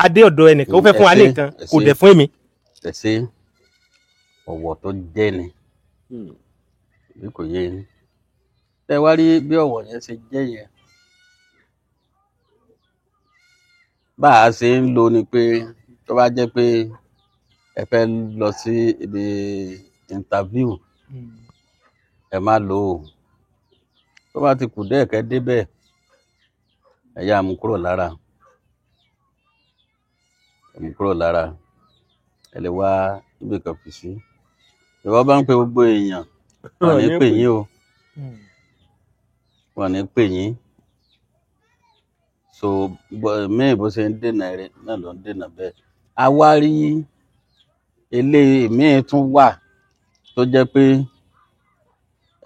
adé ọ̀dọ̀ ẹnìkan ó fẹ́ fún wa ní nǹkan kò dẹ̀ fún èmi. ẹ̀sẹ̀ ọ̀wọ̀ tó jẹ́ ni bí kò yé ni ẹ wá rí bí ọ̀wọ̀ yẹn ṣe jẹ́ yẹn bá a ṣe ń lò ni pé tó bá jẹ́ pé ẹ fẹ́ lọ sí ibi interview ẹ má lò ó tó bá ti kù díẹ̀ kẹ́ débẹ̀ ẹ yá mú kúrò lára ẹ lè wá ibi kan fi sí ìwọ bá ń pe gbogbo èèyàn wọn ní pè yín o wọn ní pè yín so mẹ́rin bó ṣe ń dènà rẹ náà ló ń dènà bẹ́ẹ̀ àwárí ilé míì tún wà tó jẹ́ pé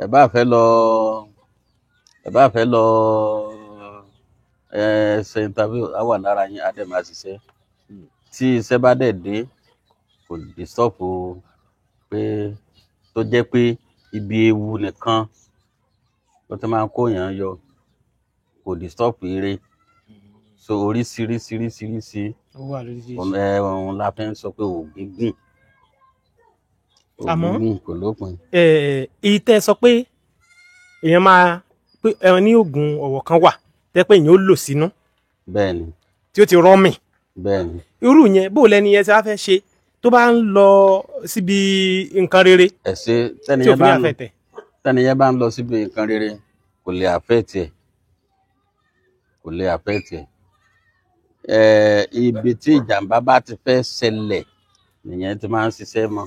ẹ bá fẹ́ lọ ṣe interview á wà lára yín á dẹ̀ máa ṣiṣẹ́ tí iṣẹ́ bá dẹ̀ dé kò disturb pé tó jẹ́ pé ibi ewu nìkan ló ti máa ń kóyàn yọ kò disturb eré so oríṣiríṣi òun la fi ń sọ pé ògùn kò lópin. èyí tẹ́ ẹ sọ pé èèyàn máa pé ẹran ní oògùn ọ̀wọ̀ kan wà tẹ́ pé èèyàn ó lò sínú. bẹ́ẹ̀ni. tí ó ti rọ́mì. bẹ́ẹ̀ni. irú yẹn bó lẹni yẹn ti á fẹ́ ṣe tó bá ń lọ síbi nǹkan rere. ẹ ṣe tẹ́niyẹn bá ń lọ síbi nǹkan rere kò lè affect ẹ̀. Ibi tí ìjàmbá bá ti fẹ́ ṣẹlẹ̀ nìyẹn ti máa ń ṣiṣẹ́ mọ́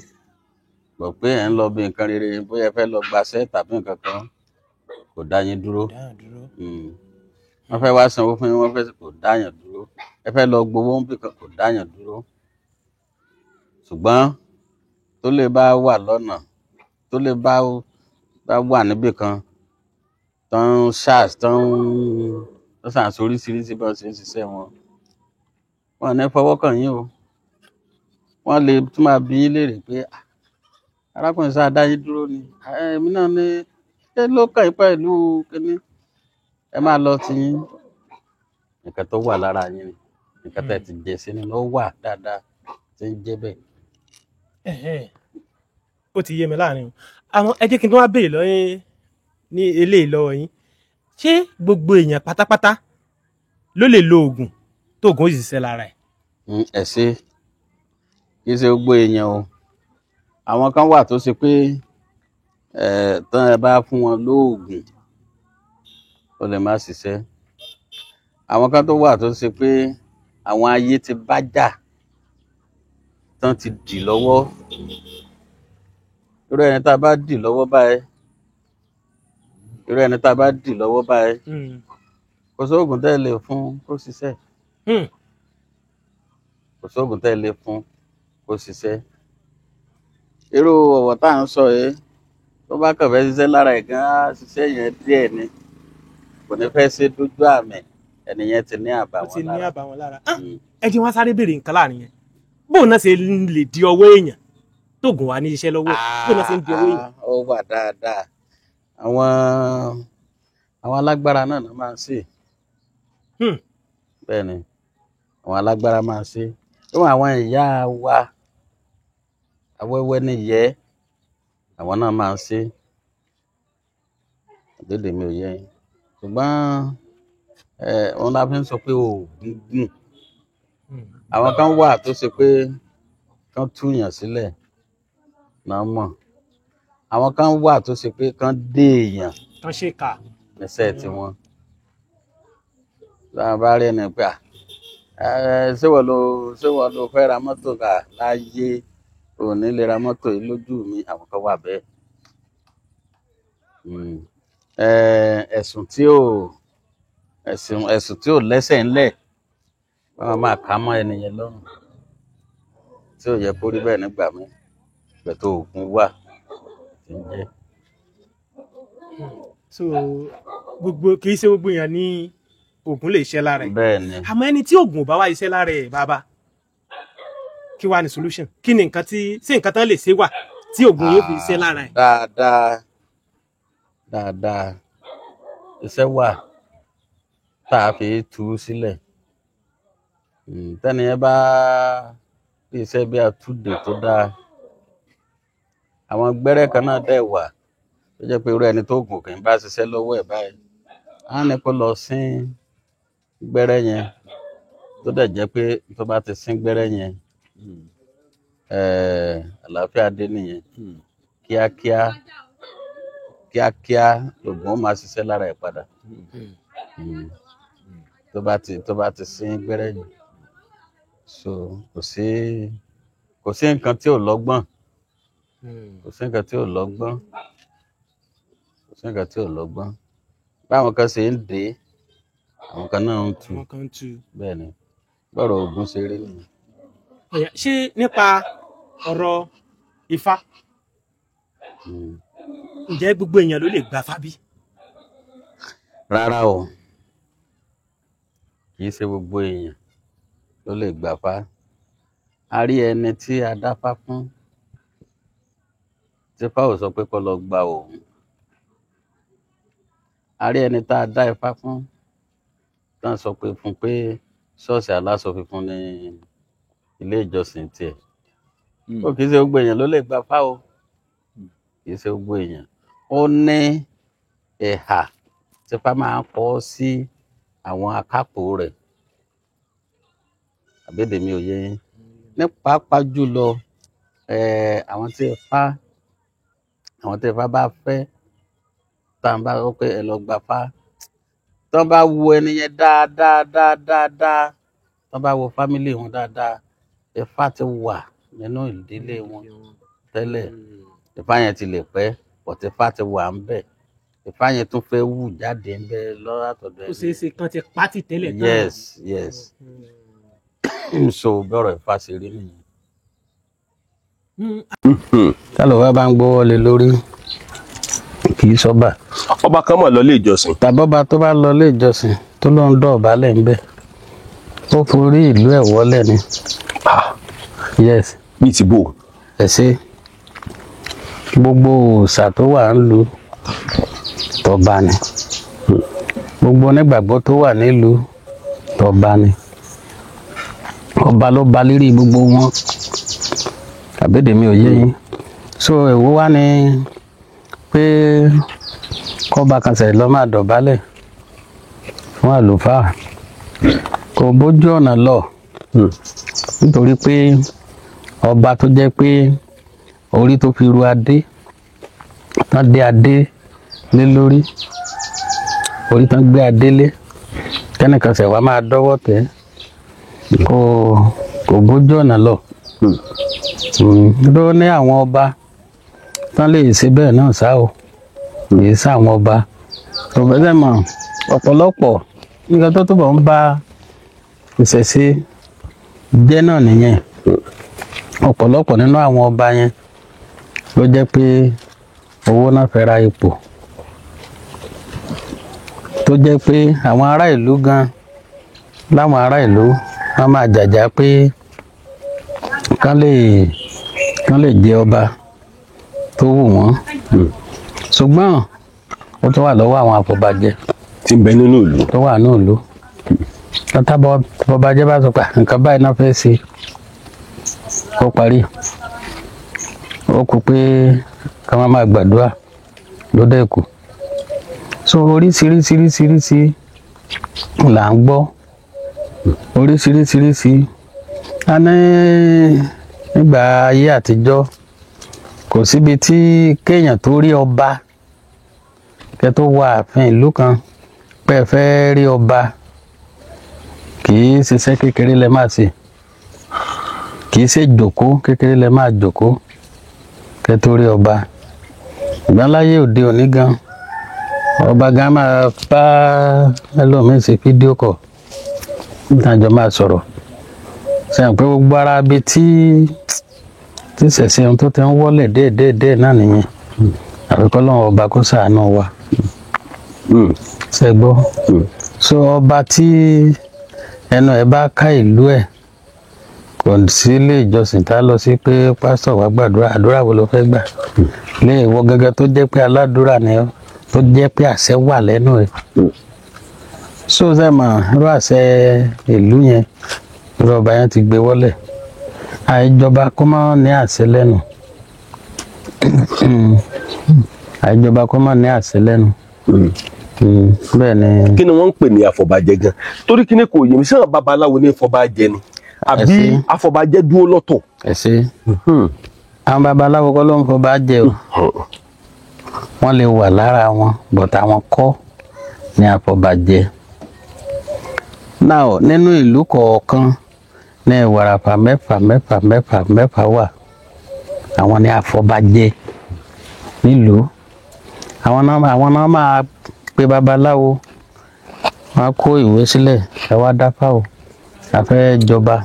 gbọ́ pé ẹ̀ ń lọ bí nǹkan rere bóyá ẹ fẹ́ lọ gbaṣẹ́ tàbí nǹkan kan kò dá yín dúró wọ́n fẹ́ wá sanwó fún yín wọ́n fẹ́ kò dá yín dúró ẹ fẹ́ lọ gbowó ń bì kan kò dá yín dúró ṣùgbọ́n tó lè bá wà lọ́nà tó lè bá wà níbì kan tó ń ṣáàs tó ń ṣàǹsọ oríṣiríṣi bá ṣe ń ṣiṣẹ́ wọn ní fọwọ́ kàn yín o wọ́n lè tún máa bi yín léèrè pé arákùnrin sáà dá yín dúró ni èmi náà ní ṣé ló kàn yín pẹ̀lú kíní ẹ máa lọ tí yín nǹkan tó wà lára yín ni nǹkan tẹ́ ti jẹ sínú ló wà dáadáa tí ń jẹ́ bẹ́ẹ̀. ó ti yé mi láàrin àwọn ẹ jẹ́ kí n tó wá béèrè lọ́yìn ní eléyìí lọ́wọ́ yín ṣé gbogbo èèyàn pátápátá ló lè lo oògùn tó oògùn ó sì ṣiṣẹ́ lára ẹ̀. ẹ ṣe kì í ṣe gbogbo èèyàn o àwọn kan wà tó ṣe pé tán ẹ bá fún wọn lóògùn ó lè má ṣiṣẹ́ àwọn kan tó wà tó ṣe pé àwọn ayé ti bá jà tán ti dì lọ́wọ́ irú ẹni tá a bá dì lọ́wọ́ báyìí kò sóògùn tẹ́ ẹ lè fún kó ṣiṣẹ́ irú ọ̀wọ̀ tá à ń sọ yìí tó bá kàn fẹ́ ṣiṣẹ́ lára ẹ̀ gan-an ṣiṣẹ́ yẹn díẹ̀ ni kò ní fẹ́ ṣe dójú àmì ẹnìyẹn ti ní àbàwọ́n lára. ẹ jẹ́ wá sáré béèrè nǹkan láàrin yẹn bóun náà ṣe lè di ọwọ́ èèyàn tóògùn wà ní iṣẹ́ lọ́wọ́ bóun náà ṣe ń di ọwọ́ èèyàn. ó wà dáadáa àwọn alágbára náà máa ń ṣe bẹ́ẹ̀ ni àwọn alágbára máa ń ṣe tó àwọn ìyá wa awẹ́wẹ́ níyẹ́ àwọn náà máa ń ṣe àdédè mi ò yẹ yín ṣùgbọ́n wọn la fi ń sọ pé oògùn gùn àwọn kan wà tó ṣe pé kán túyàn sílẹ̀ náà mọ̀ àwọn kan wà tó ṣe pé kán dé èèyàn kán ṣe kà lẹ́sẹ̀ tiwọn láwọn bá rí ẹni pé ṣé wọ́n ló fẹ́ ra mọ́tò kà láyé òní lè ra mọ́tò yìí lójú mi àwọn kan wà bẹ́ẹ̀ ẹ̀sùn tí ò lẹ́sẹ̀ ńlẹ̀ wọ́n máa kà á mọ́ ẹnìyẹn lọ́rùn tí ò yẹ kó rí bẹ́ẹ̀ nígbà míì pẹ̀tọ́ òògùn wà tí ń jẹ́. so gbogbo kì í ṣe gbogbo èèyàn ní oògùn lè ṣiṣẹ́ lára ẹ̀. bẹ́ẹ̀ ni. àmọ́ ẹni tí oògùn ò bá wá iṣẹ́ lára ẹ̀ bàbá kí wàá ní solution kí ni nǹkan tí ṣé nǹkan tán lè ṣe wà tí oògùn yóò fi iṣẹ́ lára ẹ̀. dáadáa iṣẹ́ wà tá a fi tú sílẹ̀ tẹ́niyẹn bá fi iṣẹ́ bí àtúndè tó dáa àwọn gbẹ́rẹ́ kan náà dẹ̀ wà tó jẹ́ pé irú ẹni tó gùn kì í bá ṣiṣẹ́ lọ́wọ́ ẹ̀ báyìí á ní kó lọ sín gbẹ́rẹ́ yẹn tó dẹ̀ jẹ́ pé tó bá ti sín gbẹ́rẹ́ yẹn àlàáfíà dé nìyẹn kíákíá lògùn ó máa ṣiṣẹ́ lára ẹ̀ padà tó bá ti sín gbẹ́rẹ́ yẹn so kò sí nǹkan tí ò lọ́gbọ́n kò sí nǹkan tí ò lọ́gbọ́n báwọn kan ṣe ń dé àwọn kan náà ń tu bẹ́ẹ̀ ni bọ́rọ̀ Ògún ṣe rí nìyẹn. ṣé nípa ọ̀rọ̀ Ifá ǹjẹ́ gbogbo èèyàn ló lè gba Ifá bí? Rárá o kì í ṣe gbogbo èèyàn ló lè gbà Ifá. A rí ẹni tí a dáfá fún tí Ifá ò sọ pé kó lọ gba òun. A rí ẹni tá a dá Ifá fún tá a sọ pé fún pé ṣọ́ọ̀ṣì aláṣọ funfun ní ilé ìjọsìn tiẹ̀. Ó kì í ṣe gbogbo èèyàn ló lè gbà Ifá o kì í ṣe gbogbo èèyàn. Ó ní ẹ̀hà tí Ifá máa ń kọ́ sí àwọn akápò rẹ̀ àbẹ́dẹ̀mí ò yé yín ní pàápàá jùlọ àwọn tí Ifá bá fẹ́ tá a bá rò pé ẹ lọ gbà Ifá tó bá wo ẹni yẹn dáadáa tó bá wo fámílì wọn dáadáa Ifá ti wà nínú ìdílé wọn tẹ́lẹ̀ Ifá yẹn ti lè pẹ́ ọ̀tí Ifá ti wà ń bẹ̀ Ifá yẹn tún fẹ́ wù jáde ń bẹ lọ́wọ́ àtọ̀dọ̀ ẹ̀. ó ṣeé ṣe kan ti pátì tẹ́lẹ̀ náà. yes so bọ́rọ̀ Ifá ṣe rí nìyẹn. tálọ́wọ́ bá ń gbówó lé lórí kì í sọ́bà. ọba kan mọ̀ lọ ilé ìjọsìn. tàbọ́ba tó bá lọ ilé ìjọsìn tó ló ń dọ̀bálẹ̀ ń bẹ̀ ó forí ìlú ẹ̀ wọlé ni. yes. bíi ti bò. ẹ ṣe gbogbo òòṣà tó wà ń lu tọba ni gbogbo onígbàgbọ́ tó wà nílùú tọba ni ọba ló ba lérí gbogbo wọn àbẹ́dẹ̀mí ò yé yín so èwo wá ní pé kọ́ba kan ṣẹ̀ lọ́ máa dọ̀bálẹ̀ fún àlùfáà kò bójú ọ̀nà lọ nítorí pé ọba tó jẹ́ pé orí tó fi ru adé tán dé adé lé lórí orí tán gbé adé lé kẹ́nìkan ṣẹ̀ wá máa dọ́wọ́ tẹ̀ kò bójú ọ̀nà lọ ló ní àwọn ọba tán lè ṣe bẹ́ẹ̀ náà ṣá o kì í sáwọn ọba tó bẹ́ẹ̀ mọ̀ ọ̀pọ̀lọpọ̀ nǹkan tó túbọ̀ ń bá ìṣẹ̀ṣe jẹ́ náà nìyẹn ọ̀pọ̀lọpọ̀ nínú àwọn ọba yẹn ló jẹ́ pé owó náà fẹ́ ra ipò tó jẹ́ pé àwọn ará ìlú gan láwọn ará ìlú wọ́n máa jàjà pé kán lè jẹ ọba tó wù wọ́n ṣùgbọ́n ó tún wà lọ́wọ́ àwọn àfọ̀bàjẹ́ tí ń bẹ nínú ìlú tó wà nínú ìlú tábọ̀ àfọ̀bàjẹ́ bá sọ pé nǹkan báyìí náà fẹ́ ṣe ó parí ó kù pé ká má máa gbàdúrà ló dẹ̀ kù so oríṣiríṣiríṣiríṣi là ń gbọ́ oríṣiríṣiríṣi a ní nígbà ayé àtijọ́ kò síbi tí kéèyàn tó rí ọba kẹ́ tó wọ ààfin ìlú kan pé fẹ́ rí ọba kì í ṣiṣẹ́ kékeré lẹ máa ṣe kì í ṣe jòkó kékeré lẹ máa jòkó kẹ́ tó rí ọba ìgbàláyé òde òní gan ọba gan máa bá ẹlòmíín ṣe fídíò kọ ìdájọ́ máa sọ̀rọ̀ sẹ́yìn pé gbogbo ara bíi tí ṣẹ̀ṣẹ̀ ohun tó ti ń wọlé déédéé náà nìyẹn àfikọ́ lọ́wọ́ ọba kó ṣàánú wa ṣẹ́gbọ́ so ọba tí ẹnu ẹ̀ bá ká ìlú ẹ̀ kò sí ilé ìjọsìn tá lọ sí pé pásítọ̀ wá gbàdúrà àdúrà wo ló fẹ́ gbà lé ìwọ gẹ́gẹ́ tó jẹ́ pé aládùúrà ni ọ́ tó jẹ́ pé àṣẹ wà lẹ́nu ẹ̀ so sẹ́mọ̀ irú àṣẹ ìlú yẹn irú ọba yẹn ti gbé wọlé àìjọba kó má ní àṣẹ lẹ́nu àìjọba kó má ní àṣẹ lẹ́nu bẹ́ẹ̀ ni. kí ni wọ́n ń pè ní àfọ̀bàjẹ́ gan torí kí ni kò yé mi sẹ́wọ̀n babaláwo ní ìfọ̀bàjẹ́ ni àbí àfọ̀bàjẹ́ dúró lọ́tọ̀. ẹ ṣe àwọn babaláwo kọ́ ló ń fọbàjẹ́ o wọ́n lè wà lára wọn but àwọn kọ́ ní àfọ̀bàjẹ́. now nínú ìlú kọ̀ọ̀kan ní ìwàràpá mẹ́fà wà àwọn ní àfọ̀bàjẹ́ nílùú àwọn náà máa pe babaláwo wọn kó ìwé sílẹ̀ ẹ wá dáfá o a fẹ́ jọba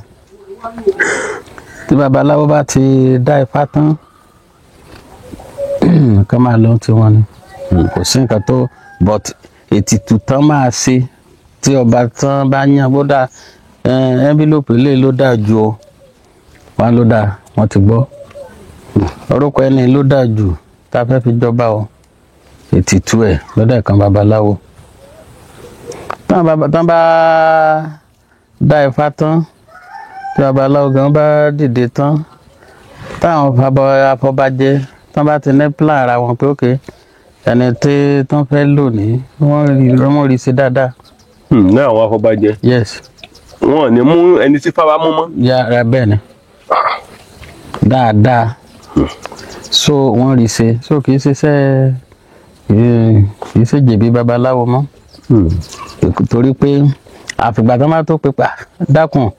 tí babaláwo bá ti dá ifá tán kán máa lọ tí wọn ni kò sí nǹkan tó but ètìtù tán máa ṣe tí ọba tán bá yàn bó dà envelope lè ló dà ju o wọn ló dà wọn ti gbọ́ orúkọ ẹni ló dà jù tá a fẹ́ fi jọba o ètìtù ẹ̀ lọ́dọ̀ ẹ̀kan babaláwo tán bá dá ifá tán tí babaláwo gan bá dìde tán táwọn afọbajẹ tán bá ti ní plan ara wọn pé ókè ẹni tí tán fẹ́ lò ní wọ́n rí sí dáadáa. ní àwọn afọbajẹ. yes. wọn ò ní mú ẹni tí fáwa mú mọ́. yàrá bẹ́ẹ̀ ni dáadáa so wọ́n rí sí so kì í ṣe jẹ̀bi babaláwo mọ́ torí pé àfìgbà tó máa tó pípa dákun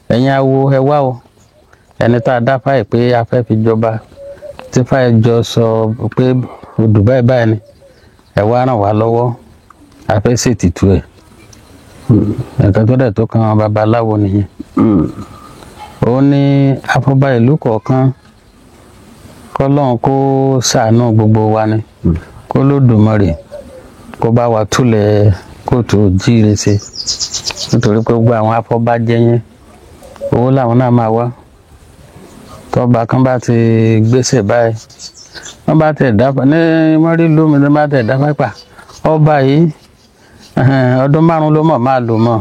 ẹ̀yin awo ẹ wá o ẹni tá a dá fáì pé a fẹ́ fi jọba tí fáì jọ sọ pé odù báyìí báyìí ni ẹ wá ràn wá lọ́wọ́ a fẹ́ ṣètìtù ẹ̀ nǹkan tó dẹ̀ tó kan babaláwo nìyẹn ó ní afọba ìlú kọ̀ọ̀kan kọ́lọ́n kó ṣàánú gbogbo wa ni kó lódùmarè kó bá wa túlẹ̀ kóòtù jíire ṣe nítorí pé gbogbo àwọn afọbajẹ yẹn owó làwọn náà máa wá tọba kan bá ti gbéṣẹ́ báyìí wọ́n bá tẹ̀ dáfà ní mọ́rí lómi tó bá tẹ̀ dáfà pa ọba yìí ọdún 5 ló mọ̀ máa lò mọ́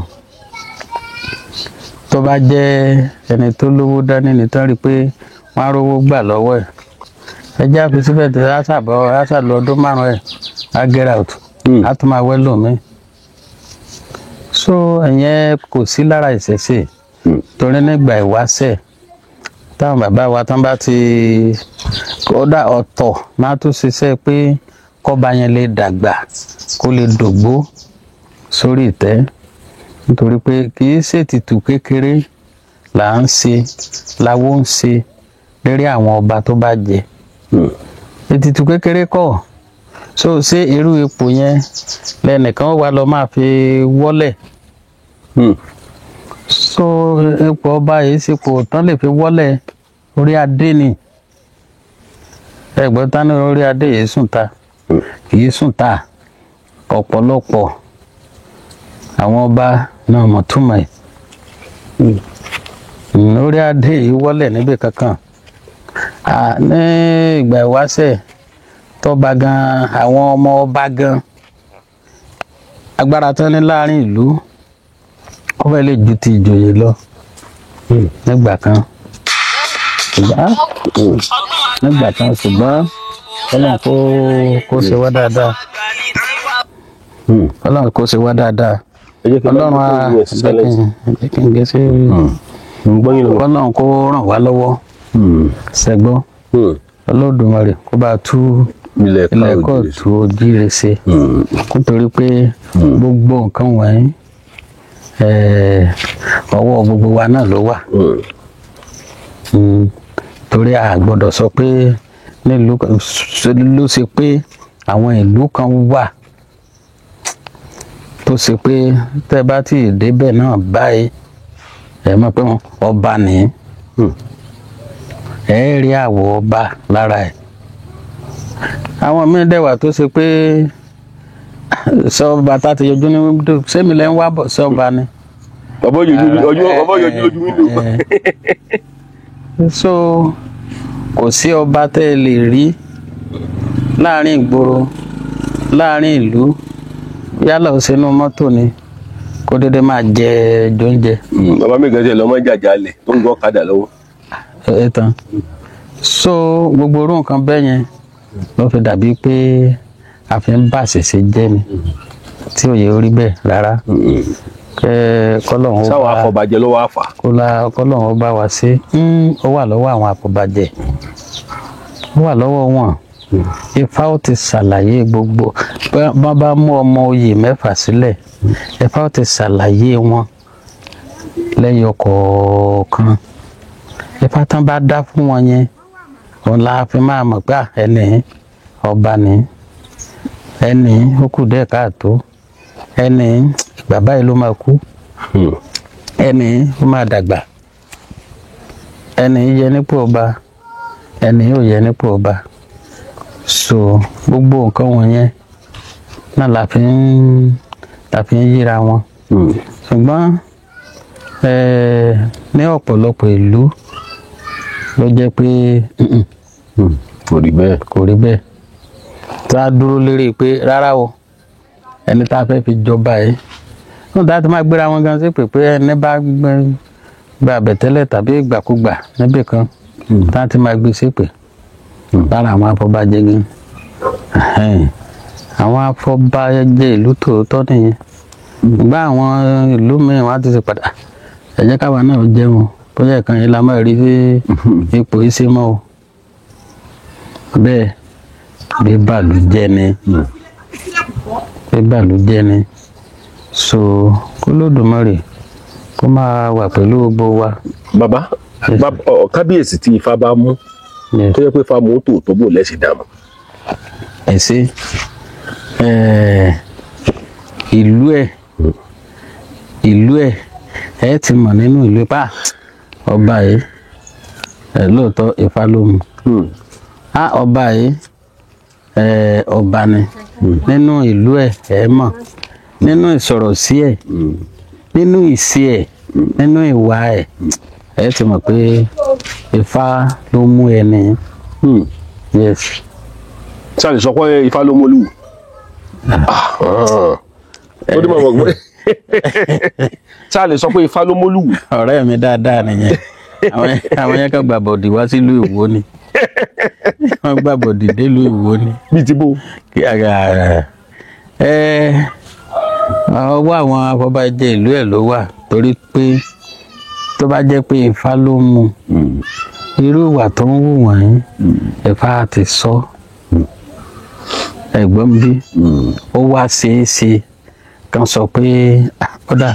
tó bá jẹ́ ẹni tó lówó dání nítorí pé wọ́n á rówó gbà lọ́wọ́ ẹ̀ ẹjẹ́ àfisíbẹ̀ tí a lọ ọdún 5 ẹ̀ á get out á tún máa wẹ́ lómi so ẹ̀yẹn kò sí lára ìṣẹ̀ṣe torí nígbà ìwáṣẹ̀ táwọn bàbá wa tán bá ti kódà ọ̀tọ̀ máa tún ṣiṣẹ́ pé kọ́ba yẹn lè dàgbà kó lè dògbó sórí ìtẹ́ nítorí pé kì í ṣètìtù kékeré là ń ṣe láwo ń ṣe lérí àwọn ọba tó bá jẹ ètìtù kékeré kọ́ so ṣé irú ipò yẹn lẹ́nìkan wà lọ máa fi wọ́lẹ̀ so ipò ọba yìí sípò tán lè fi wọ́lẹ̀ orí adé ni ẹgbẹ́ tán ní orí adé yìí sùn ta kì í sùn ta ọ̀pọ̀lọpọ̀ àwọn ọba náà mọ̀ túmọ̀ ẹ̀ orí adé yìí wọ́lẹ̀ níbi kankan ní ìgbà ìwáṣẹ̀ tọ́ba gan àwọn ọmọ ọba gan agbára tán ní láàrin ìlú ó fẹ́ lè ju ti ìjòyè lọ nígbà kan ṣùgbọ́n ọlọ́run kó ṣe wá dáadáa ọlọ́run kó ṣe wá dáadáa ọlọ́run á jẹ́ kí n gé sí ọlọ́run kó ràn wá lọ́wọ́ ṣẹ́gbọ́n Olódùmarè kó bá tú ilẹ̀ kóòtù ojíire ṣe nítorí pé gbogbo nǹkan wọ̀nyí ọwọ́ gbogbo wa náà ló wà torí a gbọ́dọ̀ sọ pé nílùú ló ṣe pé àwọn ìlú kan wà tó ṣe pé tẹ́ bá ti débẹ̀ náà báyìí ẹ mọ̀ pé ọba nìyí ẹ rí àwọ̀ ọba lára ẹ̀ àwọn míín dẹ̀ wà tó ṣe pé sọ́ọ̀bà tá ti yọjú ní wíńdò sẹ́mi lẹ́ ń wá bọ̀ sọ́ọ̀bà ni. ọbọ̀ yọjú lójú wíńdò. so kò sí ọba tẹ́ ẹ lè rí láàrin ìgboro láàrin ìlú yálà ó sínú mọ́tò ni kó dédé máa jẹ jóúnjẹ. bàbá mi gẹ̀ẹ́sẹ̀ lọ́mọ jàjà lẹ̀ tó ń gbọ́ ọ̀kadà lọ́wọ́. ẹ tán so gbogbo orú nǹkan bẹ́ẹ̀ yẹn ló fi dàbí pé a fi ń bá àṣẹṣe jẹ́ ni tí òye orí bẹ́ẹ̀ rárá kọ́lọ́hún sáwọn afọbajẹ ló wá fà. kọ́lọ́hún ó bá wa ṣe ó wà lọ́wọ́ àwọn afọbajẹ ó wà lọ́wọ́ wọn. Ifá ó ti ṣàlàyé gbogbo bọ́n bá mú ọmọ oyè 6 sílẹ̀ Ifá ó ti ṣàlàyé wọn lẹ́yọ kọ̀ọ̀kan. Ifá tán bá dá fún wọn yẹn òun la fi máa mọ̀ pé ẹni ọba ni ẹni ó kù díẹ̀ káàtó ẹni ìgbà báyìí ló máa kú ẹni ó máa dàgbà ẹni yẹ nípò ọba ẹni ò yẹ nípò ọba. So gbogbo nǹkan wọ̀nyẹn náà la fi ń yíra wọn. Ṣùgbọ́n ní ọ̀pọ̀lọpọ̀ ìlú ló jẹ́ pé kò rí bẹ́ẹ̀. Tá a dúró lérí pé rárá o ẹni tá a fẹ́ fi jọba yìí wọ́n dá ti máa gbéra wọn gan sí pé ẹni bá gba àbẹ̀tẹ́lẹ̀ tàbí ìgbàkúgbà níbì kan tá a ti máa gbé sí pé lára àwọn afọbajẹ gan àwọn afọbajẹ ìlú tòótọ́ nìyẹn. Ìgbà àwọn ìlú mìíràn wọ́n á ti ṣe padà ẹ jẹ́ káwa náà jẹun bóyá ìkan yìí la máa rí ipò ìṣe mọ́ o bẹ́ẹ̀ bí bàlújẹ́ ni so kó lódùmarè kó máa wà pẹ̀lú gbogbo wa. bàbá kábíyèsí tí Ifá bá mú tó yẹ pé Ifá mú tòótọ́ bò lẹ́sìn dààmú. ẹ ṣe ìlú ẹ̀ ẹ ti mọ̀ nínú ìlú pa ọba yìí lóòótọ́ Ifá ló mú ọba yìí ọba ni nínú ìlú ẹ mọ̀ nínú ìsọ̀rọ̀ sí ẹ̀ nínú ìṣe ẹ̀ nínú ìwà ẹ̀ ẹ ti mọ̀ pé Ifá ló mú ẹni. Yes. sáà lè sọ pé Ifá ló mú Olúwo. ó dé mọ̀ gbé sáà lè sọ pé Ifá ló mú Olúwo. ọ̀rẹ́ mi dáadáa nìyẹn àwọn yẹn kan gbàbọ̀dì wá sílùú Ìwó ni wọ́n gbàbọ̀dì délùú Ìwó ni. bíi ti bó. ọwọ́ àwọn afọbajẹ ìlú ẹ̀ ló wà torí pé tó bá jẹ́ pé Ifá ló mú irú ìwà tó ń wù wọ̀nyí Ifá ti sọ ẹ̀gbọ́n bí ó wá ṣeéṣe kan sọ pé kódà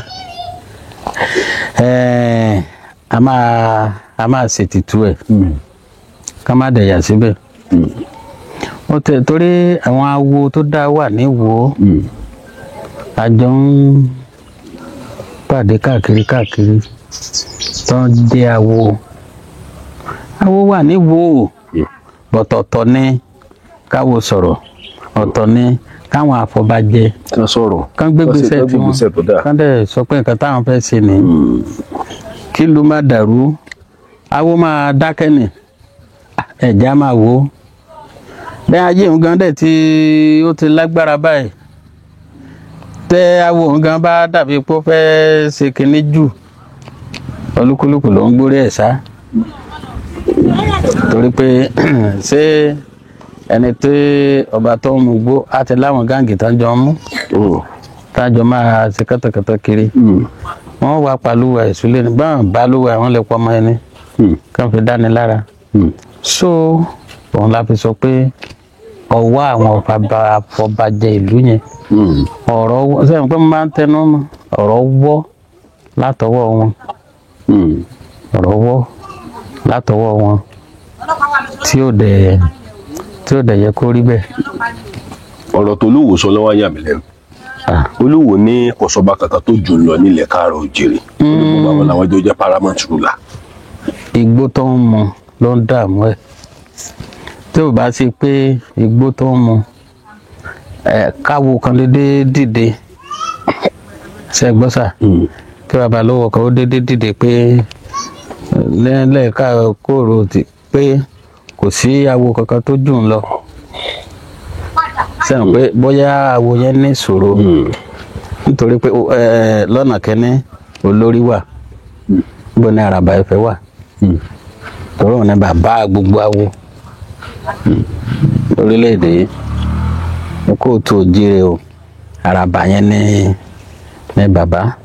a máa ṣètìtú ẹ̀ ká má dẹ̀yà síbẹ̀ torí àwọn awo tó dá wà níwò àjọ ń pàdé káàkiri tó ń dé awo wà níwò bọ̀tọ̀ọ̀tọ̀ ní káwo sọ̀rọ̀ ọ̀tọ̀ ní káwọn afọbajẹ kan sọ̀rọ̀ kán gbégbèsè tí wọn kán dẹ̀ sọ pé nǹkan táwọn fẹ́ ṣe ni kí ló má dàrú awo máa dákẹ́ ni ẹ̀já máa wò ó bẹ́ẹ̀ ayé òun gan dẹ̀ tí ó ti lágbára báyìí tẹ́ awo òun gan bá dàbí pé ó fẹ́ ṣe kinní jù olúkúlùkù ló ń gbórí ẹ̀ sá torí pé ṣé ẹni tí ọba tó ń mú gbó á ti láwọn gáǹgì tó ń jọ mú tájọ máa ṣe kọ́tọ̀kọ́tọ̀ kiri wọ́n wá palúwa ìsúlẹ̀ ní báwọn balúwa wọ́n lè pọ́ ọmọ ẹni kàn fi dáni lára so òun la fi sọ pé ọwọ́ àwọn afọbajẹ ìlú yẹn ọ̀rọ̀ sẹ́yìn pé mo máa ń tẹnu mọ́ ọ̀rọ̀ wọ́ látọwọ́ wọn ọ̀rọ̀ wọ́ látọwọ́ wọn tí ó dẹ̀ yẹ kó rí bẹ́ẹ̀. ọ̀rọ̀ tó Olúwo sọ lọ́wọ́ yà mí lẹ́nu Olúwo ní kọ̀sọ́ba kankan tó jù lọ nílẹ̀ Káàárọ̀ Oòjíire gbogbo àwọn làwọn jọ jẹ́ paramount ruler. igbó tó ń mu ló ń dààmú ẹ̀ tí ò bá ṣe pé igbó tó ń mu káwo kan dédé dìde ṣẹ́gbọ́sà kí bàbá lọ́wọ́ kan ó dédé dìde pé lẹ́ẹ̀ka kóòrò pé kò sí awo kankan tó jù ń lọ sẹ́wọ̀n pé bóyá awo yẹn ní ìṣòro nítorí pé lọ́nà kẹ́ni olórí wà níbo ni àràbà ẹ̀fẹ̀ wà tọ́rọ̀ ní bàbá gbogbo awo lórílẹ̀‐èdè yìí Kóòtù Oòjíire o àràbà yẹn ní bàbá.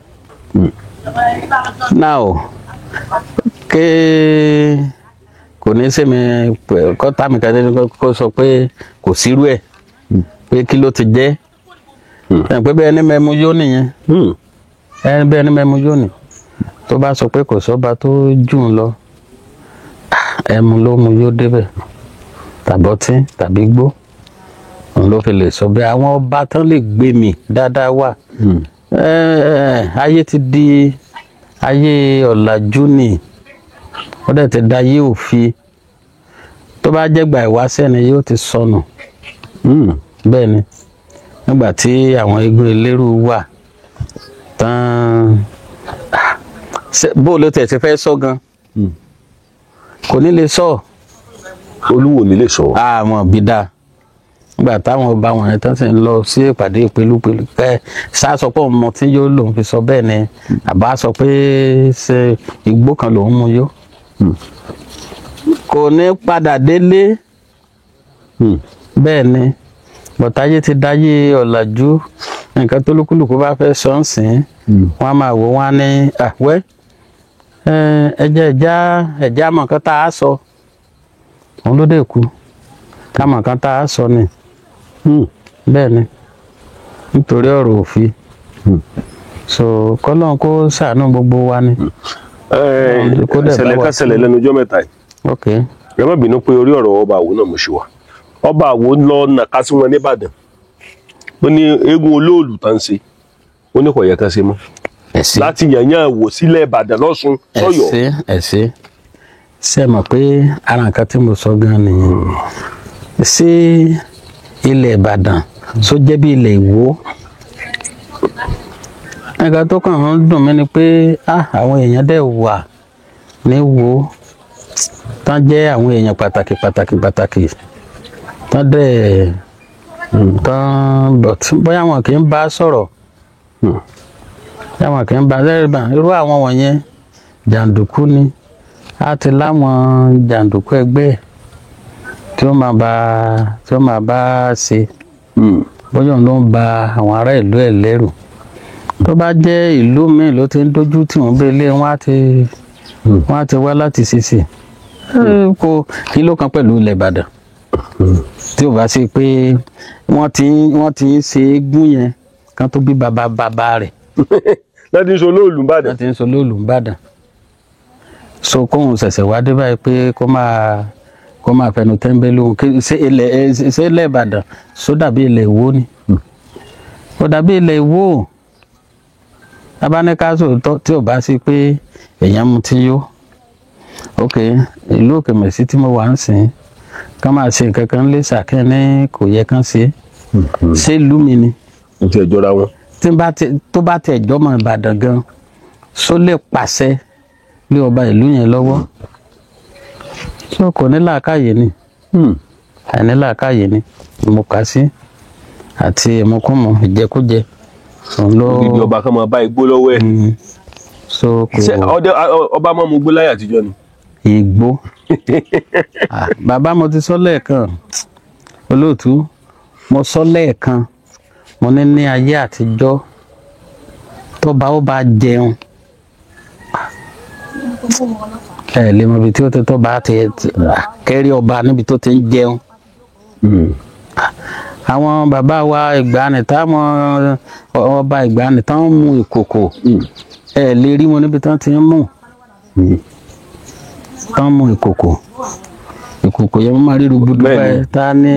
Now kò ní sèmi kọ́tà mi kan kó sọ pé kò sírú ẹ̀ pé kí ló ti jẹ́ pé bẹ́ẹ̀ ni mẹ́mu yó nìyẹn bẹ́ẹ̀ ni mẹ́mu yó ni tó bá sọ pé kò sọ́ba tó jù ú lọ ẹmu ló mu yó débẹ̀ tàbọ́tí tàbí gbó òun ló fi lè sọ bẹ́ẹ̀ àwọn ọba tán lè gbé mi dáadáa wà ayé ti di ayé ọ̀làjú ni ó dẹ̀ ti da ayé òfin tó bá jẹ́gbà ìwáṣẹ̀ ni yóò ti sọnù bẹ́ẹ̀ ni nígbà tí àwọn eégún elérú wà tán bó ló tẹ̀ ti fẹ́ sọ gan kò ní lè sọ olúwo ní lè sọ. àwọn òbí dáa nígbà táwọn ọba wọn yẹn tán sì ń lọ sí ìpàdé ìpelúpelú ṣáà sọ pé ọmọ tí yóò lòun fi sọ bẹ́ẹ̀ ni àbá sọ pé ṣe igbó kan lòun mú yó kò ní padà délé bẹ́ẹ̀ ni bọ̀táyé ti dáyé ọ̀làjú nǹkan tó lúkúlùkù bá fẹ́ sọ ń sìn wọ́n á máa wò wọ́n á ní àwẹ́ ẹ̀já mọ̀ nǹkan tá a sọ òun ló dé kú ká mọ̀ nǹkan tá a sọ ni bẹ́ẹ̀ ni nítorí ọ̀rọ̀ òfin so kọ́lọ́n kó ṣàánú gbogbo wa ni. ìṣẹ̀lẹ̀ kan ṣẹlẹ̀ lẹ́nu ọjọ́ mẹ́ta yìí. ok. ẹ má bínú pé orí ọ̀rọ̀ ọba àwo náà mo ṣe wà ọba àwo lọ nàka sí wọn nìbàdàn ó ní eégún olóòlù tá ń ṣe ó ní kò yẹ ká ṣe mọ́ láti yànyàn wò sílẹ̀ ìbàdàn lọ́sùn sọ́yọ́. ẹ̀sẹ̀ ṣe mọ̀ pé ara nǹkan tí mo sọ gan nìyẹn ṣé ilẹ̀ ìbàdàn só jẹ́ bí ilẹ̀ ìwó nǹkan tó kàn ń dùn mí ni pé àwọn èèyàn dẹ̀ wà ní wo tán jẹ́ àwọn èèyàn pàtàkì tán dẹ̀ tán bóyá wọn kì í bá sọ̀rọ̀ bóyá wọn kì í bá lẹ́rìbà irú àwọn wọ̀nyẹn jàǹdùkú ni á ti láwọn jàǹdùkú ẹgbẹ́ ẹ̀ tí ó máa bá ṣe bóyá òun ló ń ba àwọn ará ìlú ẹ̀ lẹ́rù tó bá jẹ́ ìlú míì ló ti ń dojú tí wọ́n bẹ lé wọ́n á ti wá láti ṣiṣẹ́ kò kí ló kan pẹ̀lú ilẹ̀ Ìbàdàn tí ò bá ṣe pé wọ́n ti ń ṣe eégún yẹn kan tó bí bàbá rẹ̀ láti ń sọ olóòlù Ìbàdàn. láti ń sọ olóòlù Ìbàdàn so kóhun ṣẹ̀ṣẹ̀ wá dé báyìí pé kó máa fẹnu tẹ́ńbẹ́lú ṣé ilẹ̀ Ìbàdàn só dàbí ilẹ̀ Ìwó ni ó dàbí ilẹ̀ Ìwó abáníkásò tí ò bá sí pé èèyàn mu ti yó ok ìlú Òkè Mẹ̀sí tí mo wà ń sìn ká máa ṣe nǹkan kan lé sàkẹ́ ní kò yẹ kán ṣe ṣé ìlú mi ni ó ti ẹjọ́ra wọn. tó bá tẹ̀ jọ́mọ Ìbàdàn gan só lè pàṣẹ lé ọba ìlú yẹn lọ́wọ́ so kò ní làákàyè ni àìní làákàyè ni mo kà sí àti ìmọ̀kúnmọ̀ ìjẹkújẹ ibi ọba kan máa bá igbó lọ́wọ́ ẹ̀. so kò ọba máa mú igbó láyé àtijọ́ ni. igbó bàbá mo ti sọ lẹ́ẹ̀kan olóòtú mo sọ lẹ́ẹ̀kan mo ní ayé àtijọ́ tọ́ba ó bá jẹun ẹ lè mọ ibi tí ó ti tọ́ba ti kẹ́rí ọba níbi tó ti ń jẹun àwọn bàbá wa ìgbàanì táwọn ọba ìgbàanì táwọn mú ìkòkò ẹ lè rí wọn níbi tán ti ń mú tán mú ìkòkò yẹn wọ́n máa rí rúgbùdú báyìí tá ní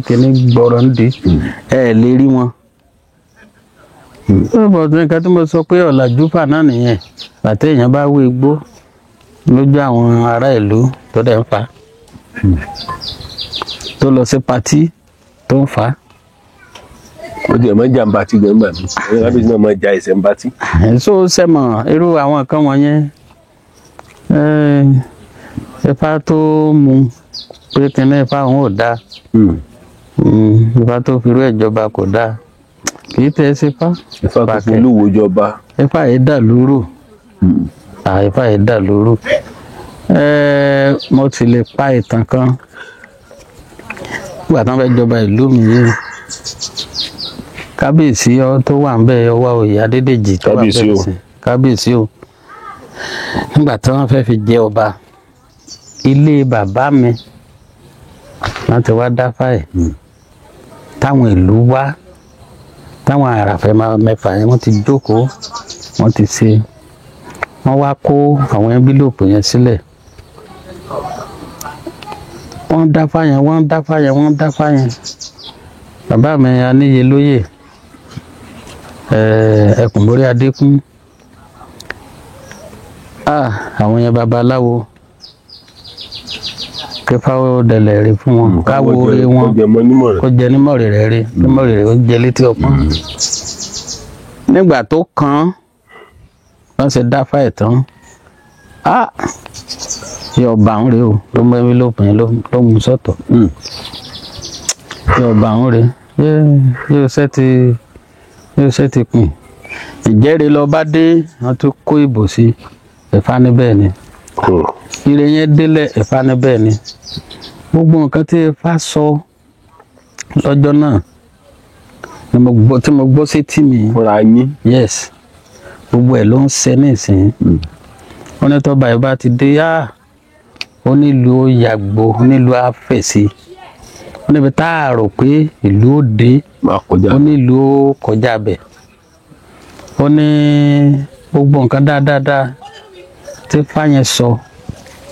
kíní gbọ́rọ̀ ń dé ẹ lè rí wọn. bọ̀dún nǹkan tí mo sọ pé ọ̀làjú fà náà nìyẹn àti èèyàn bá wé igbó lójú àwọn ará ìlú tó dẹ̀ ń fa tó lọ sí patí tó ń fa. ó jẹ́ máa ń jà ń batí gan gbà mí ẹ̀yìn lábẹ́sí náà máa ja ẹsẹ̀ ń batí. so sẹ́mọ̀ irú àwọn nǹkan wọ̀nyẹn Ifá tó mu pé kíní Ifá òun ò dáa Ifá tó fi irú ìjọba kò dáa kì í tẹ́ sí Ifá. Ifá tó fi olúwo jọba. Ifá yìí dà lóru Ifá yìí dà lóru mo ti lè pa ìtàn kan nígbà tí wọ́n fẹ́ jọba ìlú mi yìí kábíyèsí tó wà ń bẹ̀ ọwọ́ òye Adédèjì tó wà ń bẹ̀ sí kábíyèsí o nígbà tí wọ́n fẹ́ fi jẹ ọba ilé bàbá mi láti wá dáfá ẹ̀ táwọn ìlú wá táwọn àràfẹ́ mẹ́fà yẹn wọ́n ti jókòó wọ́n ti ṣe wọ́n wá kó àwọn ẹ́ńbílòpù yẹn sílẹ̀ wọ́n dáfá yẹn bàbá mi Aníyelóyè Ẹkùnbórí Adékún àwọn yẹn babaláwo kẹfà ó dẹlẹ̀ rí fún wọn káwo orí wọn kó jẹ nímọ̀rì rẹ̀ rí nímọ̀rì rẹ̀ ó jẹ létí ọpọ́n nígbà tó kàn wọ́n ṣe dáfá ẹ̀ tán yọ ọba àwọn rèé o ló mọ ẹbí lópin ló mú sọ́tọ̀ yọ ọba àwọn rèé yóò ṣe ti pin ìjẹ́rìí lọ bá dé wọ́n tún kó ìbò sí ẹ̀fá níbẹ̀ ni ire yẹn délẹ̀ ẹ̀fá níbẹ̀ ni gbogbo nǹkan tí Ifá sọ lọ́jọ́ náà tí mo gbọ́ sí tì mí fúnra yín yes gbogbo ẹ̀ ló ń ṣe nísìnyí wọ́n ní tọ́ba ìbá ti dé ó nílùú yàgbó ó nílùú àfẹ̀sí ó níbi tá a rò pé ìlú ó dé ó nílùú ó kọjá bẹ̀ ó ní gbogbo nǹkan dáadáa tí fáyẹn sọ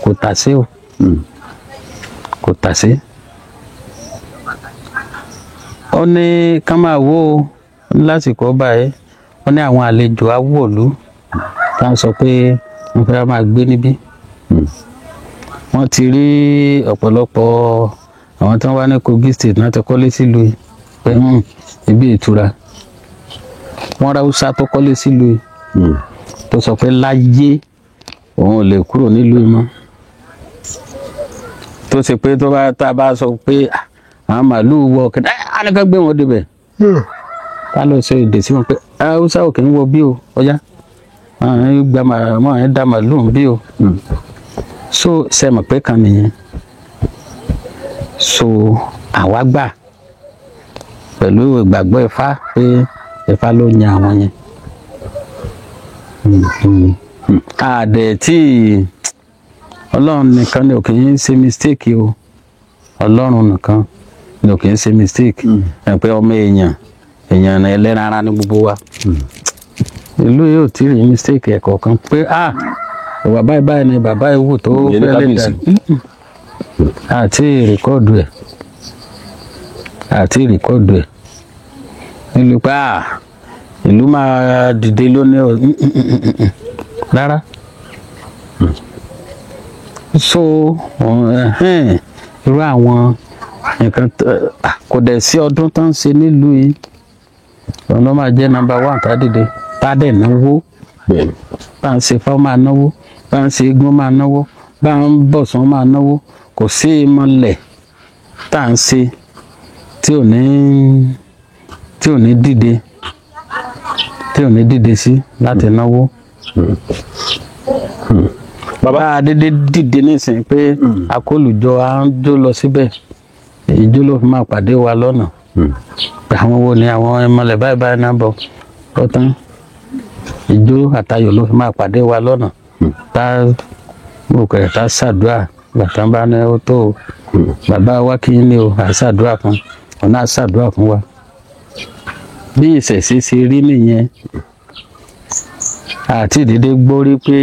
kò tà sí o kò tà sí ó ní ká máa wò ó lásìkò báyìí ó ní àwọn àlejò awòlú tá a sọ pé wọ́n fẹ́ máa gbé níbí wọ́n ti rí ọ̀pọ̀lọpọ̀ àwọn tí wọ́n wá ní Kogi state náà ti kọ́lé sílùú yìí pé ibi ìtura wọ́n ra Hausa tó kọ́lé sílùú yìí tó sọ pé láyé òun ò lè kúrò nílùú yìí mọ́ tó ṣe pé tó bá tá a bá sọ pé àwọn màálùú wọ kẹta àníkà gbé wọn débẹ̀ ká ló ṣe èdè sí wọn pé Hausa ò kì í wọ bí o ọjà àwọn ẹ̀ dá màálùú bí o so sẹ́mọ̀ pé kan nìyẹn so àwa gbà pẹ̀lú ìgbàgbọ́ Ifá pé Ifá ló yan àwọn yẹn àdẹ̀ tí Ọlọ́run nìkan ni ò kì í ṣe mistake o Ọlọ́run nìkan ni ò kì í ṣe mistake ẹ̀ pé ọmọ èèyàn ní ẹlẹ́ran ara ní gbogbo wa ìlú yóò tí rí mistake ẹ̀ kọ̀ọ̀kan pé ìwà báyìí ni bàbá ìwù tó fẹ́lẹ̀ dà àti rìkọ́ọ̀dù ẹ̀ nílùú pé ìlú máa dìde lónìí rárá so irú àwọn nǹkan kò dẹ̀ sí ọdún tó ń ṣe nílùú yìí ọ̀nà máa jẹ́ number 1 tá dìde tá dẹ̀ náwó bá ń ṣe fáwọn máa náwó bá ń ṣe eégún máa náwó bá ń bọ̀sán máa náwó kò sí ìmọ̀lẹ̀ tá à ń ṣe tí ò ní dìde sí láti náwó. bàbá adédè dìde nísìnyí pé akólùjọ à ń jó lọ síbẹ̀ ìjó ló fi máa pàdé wa lọ́nà àwọn wo ni àwọn ìmọ̀lẹ̀ báyìí náà bọ̀ lọ́tàn ìjó àtayọ̀ ló fi máa pàdé wa lọ́nà tá òkèrè tá ṣàdúrà bàtà bá ní ó tó bàbá wa kí ni o àṣàdúrà fún ọ̀nà àṣàdúrà fún wa bí ìṣẹ̀ṣe ṣe rí nìyẹn àti ìdílé gbórí pé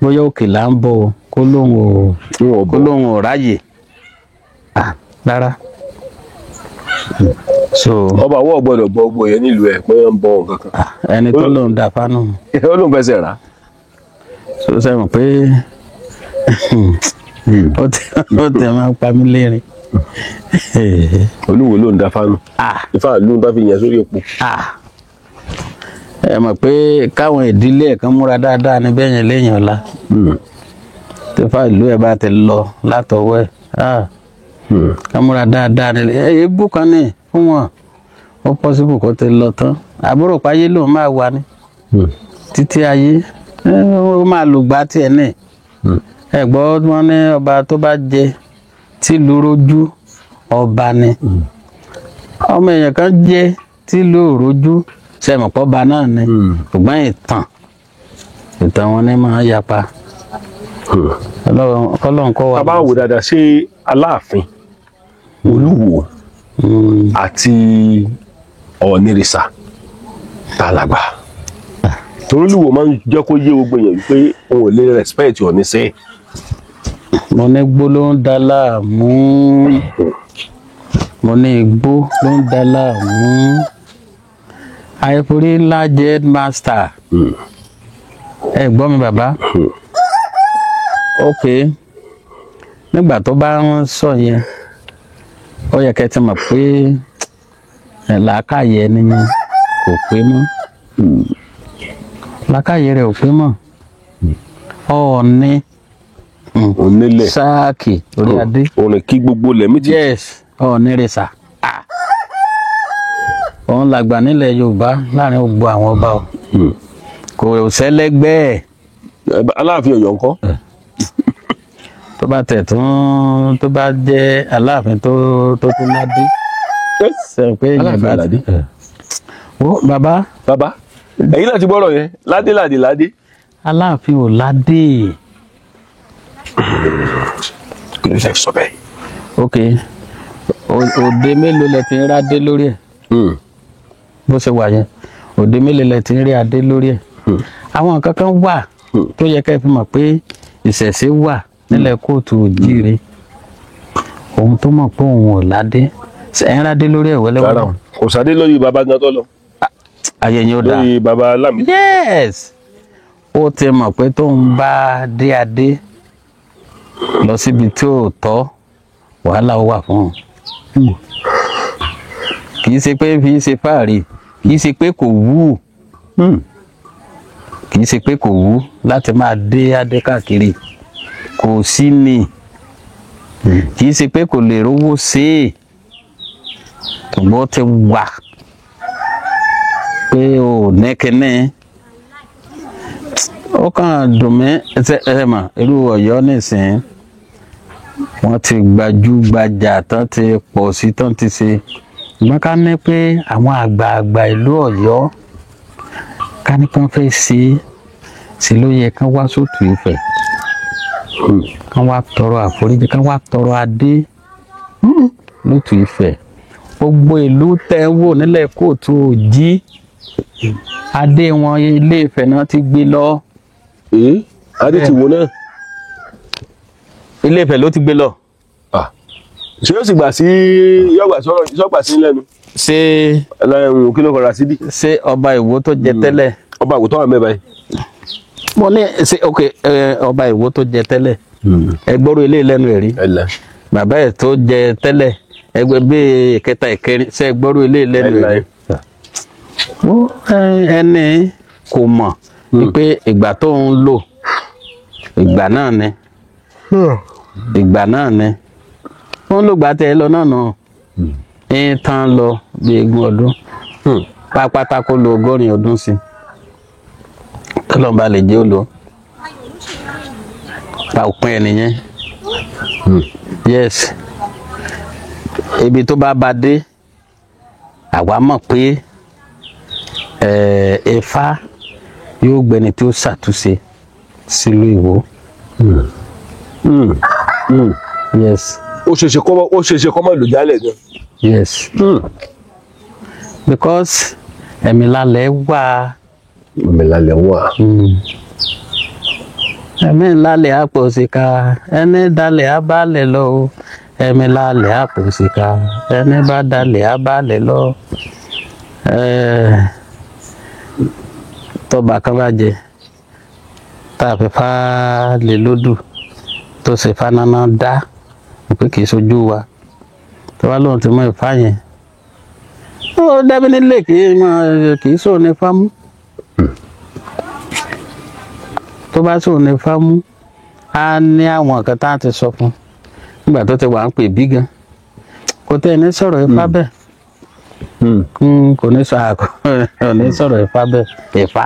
bóyá òkè là ń bọ̀ kó lóun ò ráyè rárá so ọba àwọ̀ gbọ́dọ̀ gbọ́ gbogbo yẹn nílùú ẹ̀ pé ń bọ nǹkan kan ẹni tó lóun dà fánù ó lóun fẹsẹ̀ rà so sẹ́wọ̀n pé ó tẹ̀ máa pa mí lẹ́rìn olúwo ló ń da fánù Ifá ló ń bá fi yẹn sórí epo ẹ mọ̀ pé káwọn ìdílé ẹ̀ kan múra dáadáa ní bẹ́ẹ̀ yẹn lẹ́yìn ọ̀la tí Ifá ìlú ẹ̀ bá ti lọ látọwọ́ ẹ̀ ká múra dáadáa ní ebú kan ní fún wọn ó pọ́sibù kó ti lọ tán àbúrò páyé lòun máa wà ní títí ayé ó máa lùgbà tiẹ̀ ní ẹ̀gbọ́n wọn ní ọba tó bá jẹ tìlú rojú ọba ni ọmọ èèyàn kan jẹ tí ló rojú sẹ́mọ̀pọ́ba náà ni ṣùgbọ́n ìtàn wọn ní máa yapa Ọlọ́run kọ́ wa. bàbá wò dáadáa ṣé Aláàfin Olúwo àti Ọ̀nìrìṣà tàlàgbà torí Olúwo máa ń jẹ́ kó yé gbogbo èèyàn wípé òun ò lè respect Ọ̀nìṣẹ́. mo ní igbó ló ń dá láàmú mo ní igbó ló ń dá láàmú àìforí ńlá jẹ́ headmaster ẹ gbọ́ mi bàbá ok nígbà tó bá ń sọ yẹn ó yẹ kẹ́ ti mọ̀ pé làákàyè ẹni yẹn kò pé mọ́ làákàyè rẹ̀ ò pé mọ́ Ọọ̀ni onílẹ̀ sáàkì orí adé òrìn kí gbogbo lẹ̀ méjì. yes Ọ̀nìrìṣà òun làgbà nílẹ̀ Yorùbá láàrin gbogbo àwọn ọba o kò sẹ́lẹ́gbẹ́ ẹ̀. Aláàfin Ọ̀yọ́ ńkọ́. tó bá tẹ̀ tó bá jẹ́ Aláàfin tó tún ládé sẹ́yìn pé èèyàn bá Aláàfin ti wo bàbá ẹ̀yin náà ti gbọ́rọ̀ yẹn ládé. Aláàfin ò ládé. kí ló ṣe sọ bẹ́ẹ̀. ok òde mélòó lẹ ti ń rádé lórí ẹ̀ bó ṣe wà yẹn òde mélòó lẹ ti ń rí adé lórí ẹ̀ àwọn nǹkan kan wà tó yẹ ká fi mọ̀ pé ìṣẹ̀ṣe wà nílẹ̀ kóòtù òjíire òun tó mọ̀ pé òun ò ládé ẹ̀ ń rádé lórí ẹ̀ wẹ́lẹ́wẹ́lẹ́. kò sádé lórí baba gan tó lọ. ayé yẹn ó dáa lórí baba Lámìdí. yes ó ti mọ̀ pé tóun bá dé adé lọ síbi tí ò tọ́ wàhálà ó wà fún un kì í ṣe pé fi ṣe fáàrí kì í ṣe pé kò wú kì í ṣe pé kò wú láti máa dé adé káàkiri kò sí ni kì í ṣe pé kò lè rówó ṣe é ṣùgbọ́n ó ti wà pé o nẹ́kẹ́nẹ́ ó kàn dùn mí ẹ mà irú Ọ̀yọ́ nísìnyí wọ́n ti gbajúgbajà tán ti pọ̀ sí tán ti ṣe ṣùgbọ́n ká ní pé àwọn àgbààgbà ìlú Ọ̀yọ́ ká ní kán fẹ́ ṣe ló yẹ kán wá sótù Ifẹ̀ kán wá tọrọ àforíjì kán wá tọrọ adé lótù Ifẹ̀ gbogbo ìlú tẹ́ wò nílẹ̀ kóòtù òjí adé wọn Ilé Ifẹ̀ náà ti gbé lọ. adé ti wo náà. Ilé Ifẹ̀ ló ti gbé lọ. ṣé yóò sì gbà sí yọgbà sí lẹ́nu. ṣé kí ló kọra síbí. ṣé ọba Ìwó tó jẹ tẹ́lẹ̀. ọba Ìwó tó wà mẹ́ba yìí. mo ní ṣe ok ọba Ìwó tó jẹ tẹ́lẹ̀ ẹgbọ́rọ̀ ilé lẹ́nu ẹ̀rí bàbá ẹ̀ tó jẹ tẹ́lẹ̀ ẹgbẹ́ bíi ìkẹta ìkẹrin ṣe ẹgbọ́rọ̀ ilé lẹ́nu ẹ̀rí. ẹni kò mọ̀ pé ìgbà tó ń lò ìgbà náà ni wọ́n ló gbà tẹ́ lọ náà náà ń tán lọ bí eégún ọdún pápátá kó lo 100 ọdún sí kọlọ́mbà lè jẹ́ ó lọ pa òpin ẹnìyẹn yes ibi tó bá dé àwa mọ̀ pé Ifá yóò gbẹni tí ó ṣàtúnṣe sílùú Ìwó. Yes. ó ṣeéṣe kọ́ mọ́ ìlú jálẹ̀ gan. Yes. Because ẹ̀mí lálẹ́ wà. ẹ̀mí lálẹ́ wà. ẹ̀mí lálẹ́ àpòsíkà ẹni dalẹ̀ abálẹ̀ lọ o ẹ̀mí lálẹ́ àpòsíkà ẹni bá dalẹ̀ abálẹ̀ lọ. Tọ́ba kan bá jẹ tá a fi fá lè lódù tó ṣe fanáná dá pé kì í sojú wa tó wá lóun ti mọ Ifá yẹn ó dábí nílé kì í sóò ní fámú tó bá sóò ní fámú á ní àwọn nǹkan tá a ti sọ fún nígbà tó ti wà ń pè bí gan kò tẹ́ ẹ ní sọ̀rọ̀ Ifá bẹ́ẹ̀ kò ní sọ̀rọ̀ Ifá bẹ́ẹ̀ Ifá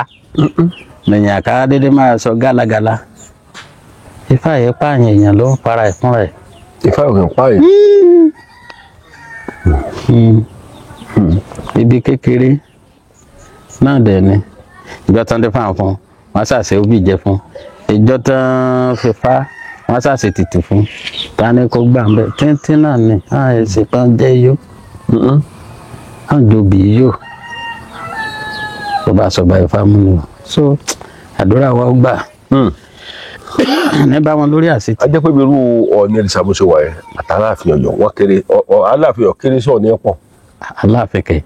lẹ́yìn àkàrà dédé máa sọ gálagàla Ifá yẹn pààyàn èèyàn ló ń para ẹ̀ fúnra ẹ̀. Ifá ò kàn pààyàn. ibi kékeré náà dẹ̀ ni ìjọ tán dé fáwọn fún wọn ṣàṣẹ òbí jẹ fún ìjọ tán fífa wọn ṣàṣẹ tìtì fún ta ni kò gbà ń bẹ tíntín náà ni ẹsẹ kan jẹ yó àjòbí yó tó bá sọ báyìí fámúlò so àdúrà wa ó gbà ní bá wọn lórí àṣetì. a jẹ́ pé irú Ọọ̀ni ìṣàmúṣe wà ẹ́ àtàláàfin Ọ̀yọ́ wọ́n kéré Aláàfin Ọ̀yọ́ kéré sí Ọọ̀ni ẹ̀pọ̀. Aláàfin kẹ.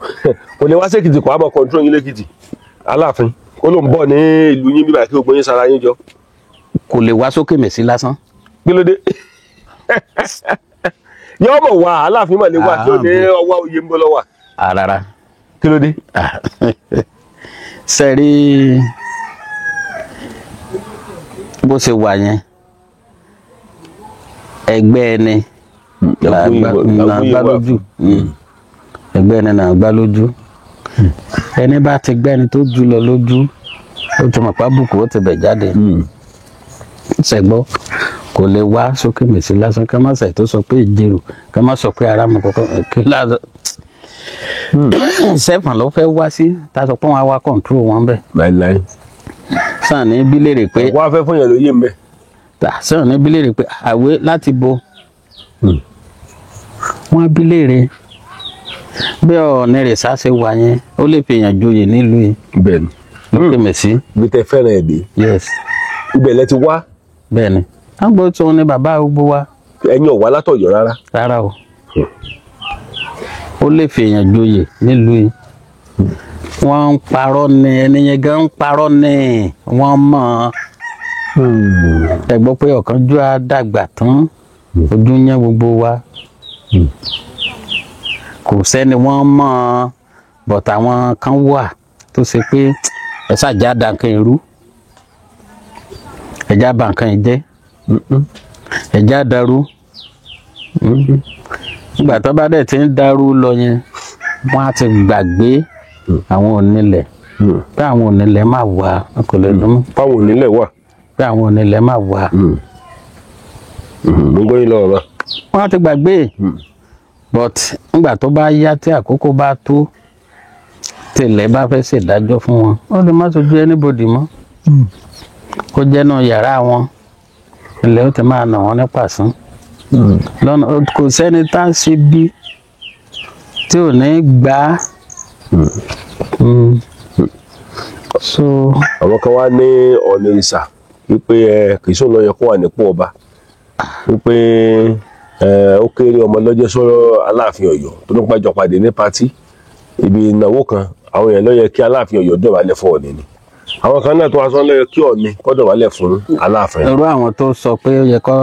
kò lè wá sí Èkìtì kò á mọ kọ̀ǹtró yín lẹ́kìtì Aláàfin ó ló ń bọ̀ ní ìlú yín bíbá kí gbogbo yín sara yín jọ. kò lè wá sókè mẹ́sì lásán. kí ló dé yọ mọ̀ wá Aláàfin mà lè wá kí ó ní ọwọ́ oyè ń bọ́ lọ́wọ́. Rárá. kí ló dé. sẹ́rí bó ṣe wà yẹn ẹgbẹ́ ẹni là gbá lójú ẹgbẹ́ ẹni là gbá lójú ẹni bá ti gbẹ́ni tó jù lọ lójú ó ti mọ̀ pábùkù ó ti bẹ̀ jáde ṣẹ̀gbọ́ kò lè wá sókè mèsì lásán ká má ṣe tó sọ pé ìjẹrù ká má sọ pé ara mọ̀ kọ́kọ́ kí lásán sẹ́fọ̀n ló fẹ́ wá sí tá a sọ pé wọ́n á wá kọ̀ǹtúrò wọn bẹ́ẹ̀. láíláí. sàn ní bí léèrè pé. wọ́n á fẹ́ fún yẹn lóye mbẹ́. sàn ní bí léèrè pé àwé láti bo. wọ́n á bí léèrè bí Ọọ̀ni rẹ̀ sáṣẹ wà yẹn ó lè fi èèyàn joyè nílùú yìí. bẹ́ẹ̀ni. lókè mẹ́sì. bí tẹ fẹ́ràn ẹ̀ dé. yes. ibẹ̀ lẹ ti wá. bẹ́ẹ̀ni àgbo tó ní bàbá gbogbo wa. ẹ̀yin ò wá látọ̀yọ́ rárá. rárá o. ó lè fi èèyàn joyè nílùú yìí wọ́n ń parọ́ ni ẹni yẹn gan ń parọ́ ni wọ́n mọ̀ ẹ gbọ́ pé ọ̀kánjú á dàgbà tán ojú yẹn gbogbo wa kò sẹ́ni wọ́n mọ̀ but àwọn kan wà tó ṣe pé ẹ ṣàjà dànkan irú ẹ̀já bànkan ìjẹ́ ẹ̀já dàrú nígbà tó bá dẹ̀ ti ń dàrú lọ yẹn wọ́n á ti gbàgbé àwọn onílẹ̀ pé àwọn onílẹ̀ máa wà kò lè dùn. fáwọn onílẹ̀ wà. pé àwọn onílẹ̀ máa wà. mo gbọ́ yín lọ́wọ́ bá. wọ́n á ti gbàgbé but nígbà tó bá yá tí àkókò bá tó tẹ́lẹ̀ bá fẹ́ ṣèdájọ́ fún wọn ó lè má sojú anybody mọ́ kó jẹ́ náà yàrá wọn ilẹ̀ ó ti máa nà wọ́n ní pàṣán lọ́nà kò sẹ́ni tá a ṣe bí tí ò ní gbà á. so àwọn kan wá ní Ọọ̀ni ìṣà wípé kì í sóun lọ yẹ kó wà nípò ọba wípé ó kéré ọmọ lọ́jọ́ sọ́rọ́ Aláàfin Ọ̀yọ́ tó ní pàjọ pàdé ní pátí ibi ìnáwó kan àwọn èèyàn ló yẹ kí Aláàfin Ọ̀yọ́ dọ̀bálẹ̀ fún Ọọ̀ni ni àwọn kan náà tó wá sọ ló yẹ kí Ọọ̀ni kó dọ̀bálẹ̀ fún Aláàfin. irú àwọn tó sọ pé ó yẹ kó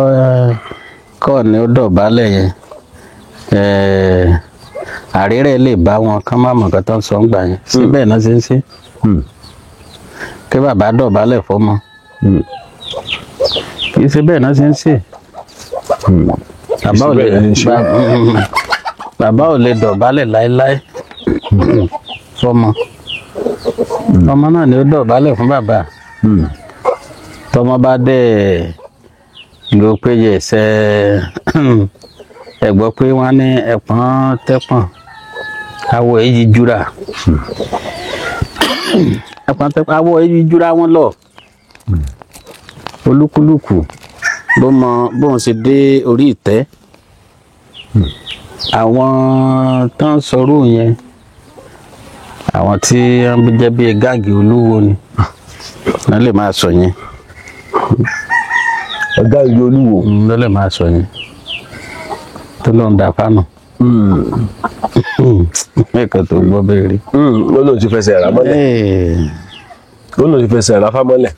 Ọọ̀ni ó dọ̀bálẹ̀ yẹn àrírẹ̀ lè bá wọn kán má mọ̀ nǹkan tó ń sọ ń gbà yẹn síbẹ̀ náà ṣe ń ṣe kí bàbá dọ̀bálẹ̀ fọ́mọ kì í ṣe bẹ́ẹ̀ náà ṣe ń ṣe bàbá ò lè dọ̀bálẹ̀ láéláé fọ́mọ ọmọ náà ni ó dọ̀bálẹ̀ fún bàbá tọmọ bá dẹ̀ ló péye ẹsẹ̀ ẹ gbọ́ pé wọ́n ní ẹ̀pọ̀n tẹ́pọ̀n awọ èyí jura ẹ̀pọ̀n tẹ́pọ̀n awọ èyí jura wọn lọ olúkúlùkù ló mọ bóun ṣe dé orí ìtẹ́ àwọn tán sọ̀rọ̀ yẹn àwọn tí wọ́n jẹ́ bíi gáàgì olúwo ni wọ́n lè máa sọ yẹn gáàgì olúwo ló lè máa sọ yẹn tó ló ń da fánù mẹ́kàn tó gbọ́ bẹ́ẹ̀ rí. ó lóun ti fẹsẹ̀ rà mọ́lẹ̀ ó lóun ti fẹsẹ̀ rà fámọ́lẹ̀.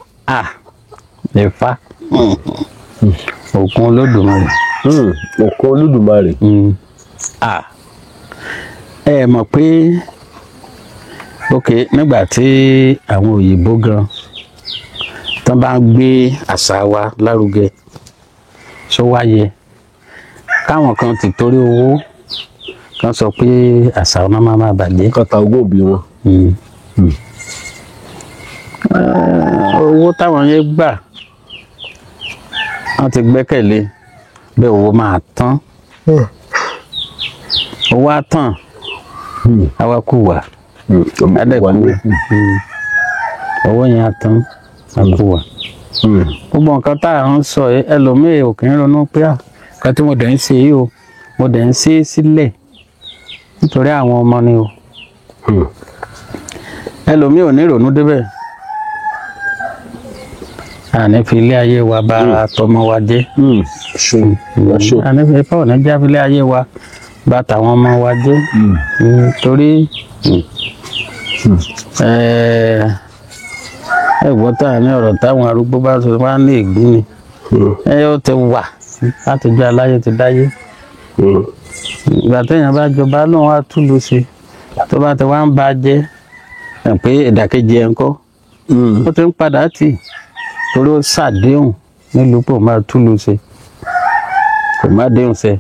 Ifá òkun Olódùmarè. òkun Olódùmarè. ẹ mọ̀ pé nígbà tí àwọn òyìnbó gan tán bá ń gbé àṣà wa lárugẹ sọ wáyé káwọn kan ti torí owó kan sọ pé àṣà ọ̀nà máa bàjẹ́. kọta ogún òbí wọn. owó táwọn yẹn gbà wọ́n ti gbẹ́kẹ̀lé bẹ́ẹ̀ owó máa tán owó á tán awakùwà adẹ́kùn owó yẹn àtàn àkùwà. Gbogbo nǹkan tá à ń sọ yìí ẹlòmíì ò kì í ronú pé nǹkan tí mo dẹ̀ ń ṣe yìí o mo dẹ̀ ń ṣe é sílẹ̀ nítorí àwọn ọmọ ni o. Ẹlòmíì ò ní ronú débẹ̀. Àní fi ilé ayé wa bá tọmọ wa jẹ́. Àní fi ipá òní já fi ilé ayé wa bá tàwọn ọmọ wa jẹ́. Torí ẹ̀gbọ́n tá à ní ọ̀rọ̀ táwọn arúgbó bá sọ wá ní ègún ni. Ó ti wà láti jọ aláyé ti dáyé. Ìgbà téèyàn bá jọba lóun wá túlù ṣe tó bá ti wá ń bá jẹ́ pé ìdàkejì ẹ̀ ń kọ́. Ó ti ń padà tì torí ó ṣàdéhùn nílùú pò máa túlù ṣe kò má déhùn ṣe.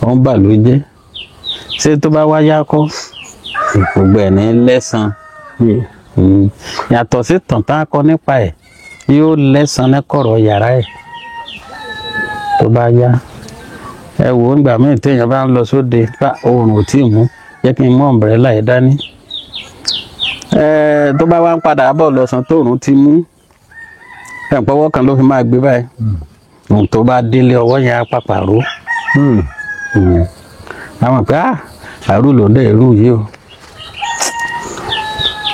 Ó ń bà ló jẹ́ ṣé tó bá wáyá kọ́ gbogbo ẹ̀ ní lẹ́san. Yàtọ̀ sí tàn tá a kọ nípa ẹ̀ yóò lẹ́san ní kọ̀rọ̀ yàrá ẹ̀ tó bá yá. Ẹ wò ó nígbà míì téèyàn bá ń lọ sóde ká oòrùn ò tí ì mú jẹ́ kí n mú ọ̀mbrẹ́là yìí dání. Tó bá wá ń padà bọ̀ lọ́sàn tóòrùn ti mú ẹ̀pọ̀wọ́ kan ló fi máa gbé báyìí. Ohun tó bá délé ọwọ́ yẹn á pàpàrọ̀. Àwọn pé àrùn ló dé irú yìí o.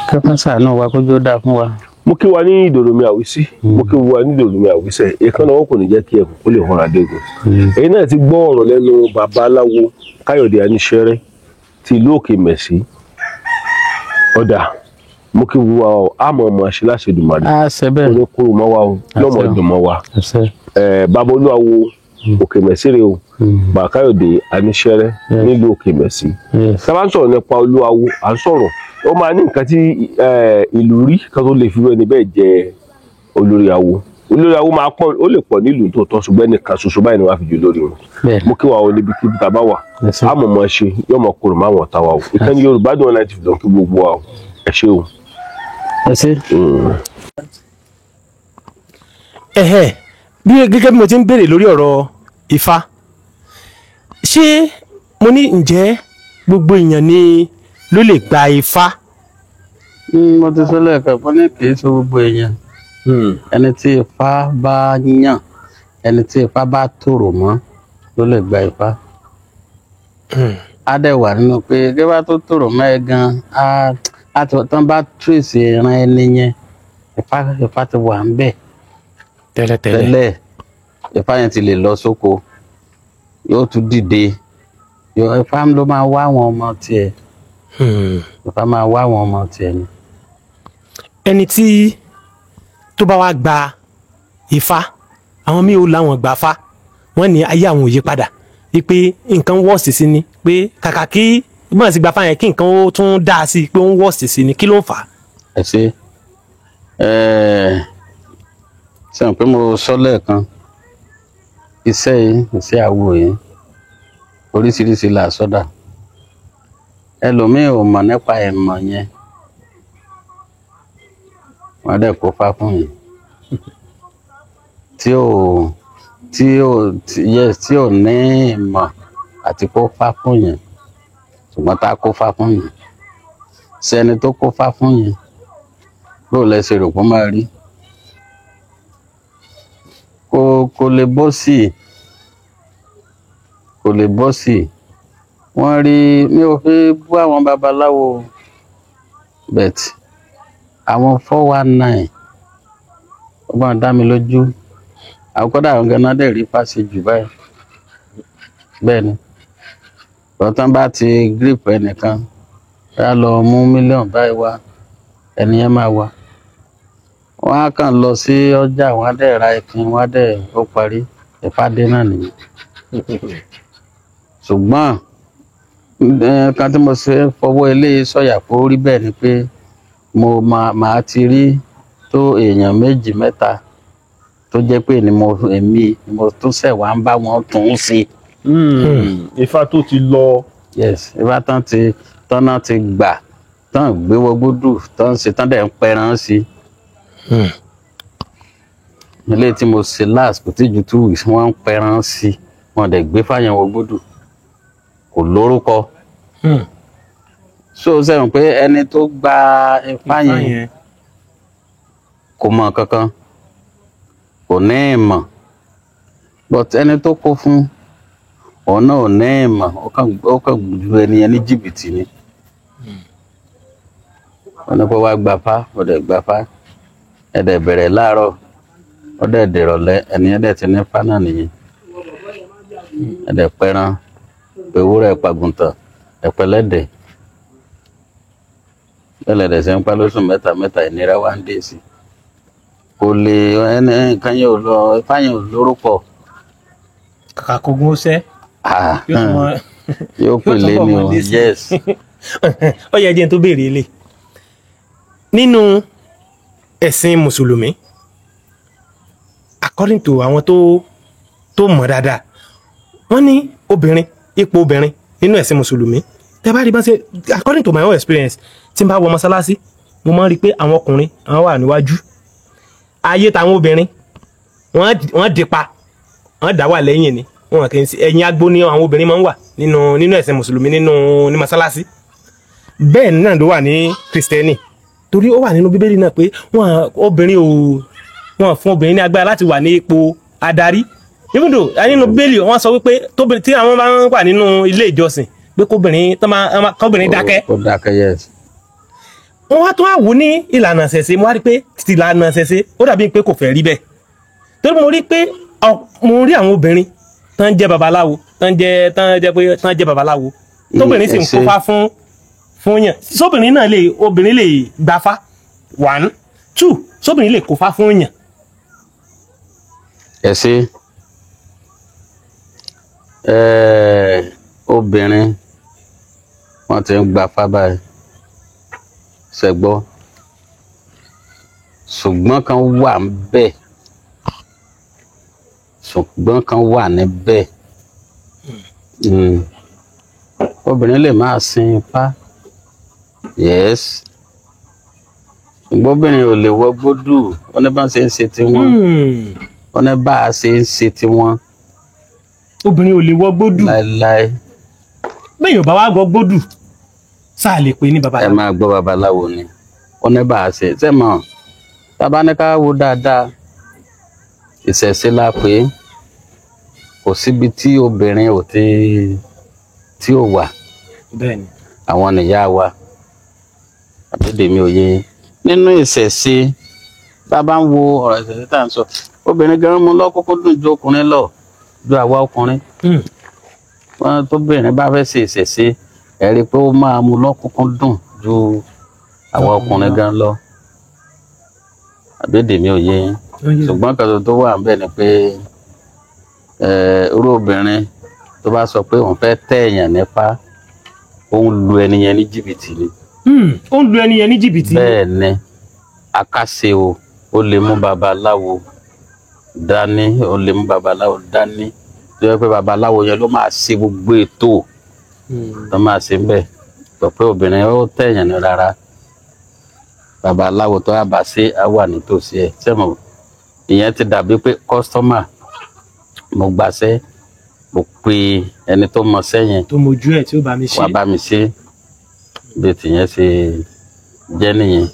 Kẹ́kọ̀ọ́ sàánú wa kójú ó dáa fún wa. Mo kí wa ní Ìdòròmí Àwísí, mo kí wa ní Ìdòròmí Àwísẹ̀, èékánná wọn kò ní jẹ́ kí ẹ̀kọ́ kó lè hànra dégun. Èyí náà ti gbọ́ ọ̀rọ̀ lẹ́nu babaláwo Káyọ̀dé Aníṣẹ́rẹ́ ti ìlú Òkè Mẹ̀sí. Ọ̀dà mo kí wa àmọ́ ọmọ ṣe láṣẹ Èdùmàrè. Á ṣe bẹ́ẹ̀. Ó ní kúrò mọ́ wa o, lọ́mọ ìdùn mọ́ wa. Bàbá Olúawo Òkè Mẹ̀sí rè o, bàbá Káyọ̀dé Aníṣẹ́rẹ́ nílùú Òkè Mẹ̀sí. Tá bá ń sọ̀rọ̀ nípa Olúawo, à ń sọ̀rọ̀ ó máa ní nǹkan tí ìlú rí kan tó lè fi wẹ́ni bẹ́ẹ̀ jẹ olórí awo. Olórí awo máa pọ̀ ó lè pọ̀ nílùú tó tọ́ ṣùgbọ́n nìkan ṣoṣo báyìí ni wọ́n á fi jù lórí wọn. Mo kí wa ọ níbi kíbi tá a bá wà á mọ̀ mọ́ ṣe yóò mọ̀ kúrò máa wọ̀ tá wa o. Ìkànnì Yorùbá Dùn Online TV ló ń kí gbogbo wa o. Ẹ ṣé o. Ẹ ṣé. Bí gẹ́gẹ́ bí mo ti ń béèrè lórí ọ̀rọ̀ Ifá, ṣé mo ní ǹjẹ́ gbogbo èèyàn ni ló lè gba Ifá? Mo ti sọ lẹ́ẹ̀kan fún ní kì í ṣe gbogbo èèyàn. Ẹni tí Ifá bá yàn, ẹni tí Ifá bá tòrò mọ́ ló lè gba Ifá. Á dẹ̀ wà nínú pé gẹ́gẹ́ tó tòrò mọ́ ẹ gan tán bá tírèsì ìran ẹni yẹn Ifá ti wà ń bẹ̀ tẹ́lẹ̀. Ifá yẹn ti lè lọ sóko yóò tún dìde. Ifá ló máa wá àwọn ọmọ tiẹ̀. Ifá máa wá àwọn ọmọ tiẹ̀ ni. Ẹni tí tó bá wá gba Ifá, àwọn míì ò láwọn gbà Fá, wọ́n ní ayé àwọn ò yí padà wípé nǹkan wọ́ọ̀sì sí ni, pé kàkà kí ìmọ̀ sí gba Fá yẹn kí nǹkan ó tún dá sí pé ó ń wọ́ọ̀sì sí ni, kí ló ń fà á? Ẹ ṣe sẹ́wọ̀n pé mo sọ lẹ́ẹ̀kan iṣẹ́ yìí iṣẹ́ àwo yìí oríṣiríṣi là sọ́dà. Ẹlòmíì ò mọ̀ nípa ẹ̀mọ̀ yẹn wọ́n dẹ̀ kó Fá fún yìí tí ò ní ìmọ̀ àti kó Fá fún yìí ṣùgbọ́n tá a kó Fá fún yìí sẹ́ni tó kó Fá fún yìí ló lẹ́sẹ̀ rò kó máa rí kò lè bọ́ sí i. Wọ́n rí mi ò fi bú àwọn babaláwo bet àwọn 419 ọgbọ́n dá mi lójú àkọ́dà àwọn ganan dẹ̀ rí fásitì jù báyìí bẹ́ẹ̀ ni lọ́tàn bá ti grip ẹnìkan bá lọ mú mílíọ̀nù báyìí wá ẹni yẹn máa wá. Wọ́n á kàn lọ sí ọjà wọ́n á dẹ̀ ra ẹ̀kín wọ́n á dẹ̀ ó parí ìpàdé náà nìyẹn. Ṣùgbọ́n kan tí mo ṣe fọwọ́ eléyìí sọ̀yà pé ó rí bẹ́ẹ̀ ni pé màá ti rí tó èèyàn 2 mẹ́ta tó jẹ́ pé èmi ni mo tún ṣẹ̀ wá ń bá wọn tún un ṣe. Ifá tó ti lọ. Yes, Ifá tọ́nà ti gbà tán gbé wọgbódù tán ṣe tán dẹ̀ ń pẹran sí. Ilé tí mo ṣe last kò tí ju 2 weeks wọ́n ń pẹran sí wọn dẹ̀ gbé fáyẹn wọgbódù kò lórúkọ so sẹ́yìn pé ẹni tó gba ifá yẹn kò mọ̀ kankan kò ní ìmọ̀ but ẹni tó kó fún òun náà ò ní ìmọ̀ ó kàn ju ẹni yẹn ní jìbìtì ni wọ́n ní pé wá gbafá ọ̀dẹ̀ gbafá ẹ̀dẹ̀ bẹ̀rẹ̀ láàárọ̀ ọ̀dẹ̀ dìrọ̀lẹ́ ẹni ẹ̀dẹ̀ ti ní fánà nìyẹn ẹ̀dẹ̀ pẹran ewúrẹ́ pàgùntàn ẹ̀pẹ̀lẹ́dẹ̀ bẹ́lẹ̀dẹ̀ ṣe ń pa lóṣù mẹ́ta ìnira wá ń dé sí kò lè ẹni nǹkan yẹn ò lọ ifá yẹn ò lórúkọ kàkà kógun ó sẹ́ yóò pèlè ni o yes. ó yẹ jẹ́ n tó béèrè ilé nínú ẹ̀sìn mùsùlùmí according to àwọn tó mọ̀ dáadáa wọ́n ní ipò obìnrin nínú ẹ̀sìn mùsùlùmí tẹ́ bá rí bá ṣe according to my own experience tí n bá wọ mọ́sálásí mo máa ń rí i pé àwọn ọkùnrin àwọn wà níwájú ayé táwọn obìnrin wọ́n dìpa wọ́n dá wà lẹ́yìn ni wọn kì í ṣe ẹ̀yìn agbo ni àwọn obìnrin máa ń wà nínú ẹ̀sìn mùsùlùmí ní mọ́sálásí bẹ́ẹ̀ náà ló wà ní kristẹni torí ó wà nínú bíbélì náà pé wọn fún obìnrin ní agbára láti wà ní ipò adarí even though nínú bíbélì wọ́n sọ wípé tí àwọn bá ń wà nínú ilé ìjọsìn pé kóbìnrin dákẹ́. Ó dákẹ́ yes. wọ́n wá tún wá wò ní ìlànà ṣẹ̀ṣẹ̀ mo wá rí pé ìlànà ṣẹ̀ṣẹ̀ ó dàbí pé kò fẹ́ rí bẹ́ẹ̀ torí mo rí pé mo rí àwọn obìnrin tán jẹ́ babaláwo tán jẹ́ babaláwo tóbìnrin sì ń kófá fún yàn sóbìnrin náà obìnrin lè gbafá 1 2 sóbìnrin lè kófá fún yàn. ẹ ṣe obìnrin wọn ti ń gbafá báyìí ṣẹgbọ́ ṣùgbọ́n kan wà níbẹ̀ obìnrin lè máa sin ipá yes ṣùgbọ́n obìnrin ò lè wọ gbódù wọ́n ní bá ṣe ń ṣe tiwọn wọ́n ní bá a ṣe ń ṣe tiwọn. obìnrin ò lè wọ gbódù láéláé. bẹ́ẹ̀ yóò bá wá gbọ́ gbódù sáà lè pè ní babaláwo. ẹ máa gbọ́ babaláwo ni wọ́n ní bá a ṣe sẹ́mọ̀ tábà ní ká wo dáadáa ìṣẹ̀ṣe la pé kò síbi tí obìnrin ò tí ò wà. bẹ́ẹ̀ni. àwọn nìyá wa àbídèmí òye nínú ìṣẹ̀ṣe bá a bá ń wo ọ̀rọ̀ ìṣẹ̀ṣe tá à ń sọ obìnrin gan mú lọ́kọ́kọ́ dùn ju ọkùnrin lọ ju àwa ọkùnrin. wọ́n tóbìnrin bá fẹ́ ṣe ìṣẹ̀ṣe ẹ rí i pé ó máa mú lọ́kọ́kọ́ dùn ju àwa ọkùnrin gan lọ àbídèmí òye ṣùgbọ́n kan tó wà níbẹ̀ ni pé irú obìnrin tó bá sọ pé òun fẹ́ tẹ́ èèyàn nípa ó ń lu ẹni yẹn ní jìbìtì ni. ó ń lu ẹni yẹn ní jìbìtì. bẹ́ẹ̀ ni akáṣe ó lè mú babaláwo dání tó yẹ pé babaláwo yẹn ló máa ṣe gbogbo ètò tó máa ṣe ń bẹ̀ sọ pé obìnrin ó tẹ́ èèyàn ní rárá babaláwo tó yà bá ṣe á wà nítòsí ẹ̀ sẹ́mo ìyẹn ti dàbí pé kọ́sítọ́mà mo gbàṣẹ́ mo pe ẹni tó mọ sẹ́yìn tó mojú ẹ̀ tí ó bá mi ṣe wà bá mi ṣe bí tìyẹn ṣe jẹ́ nìyẹn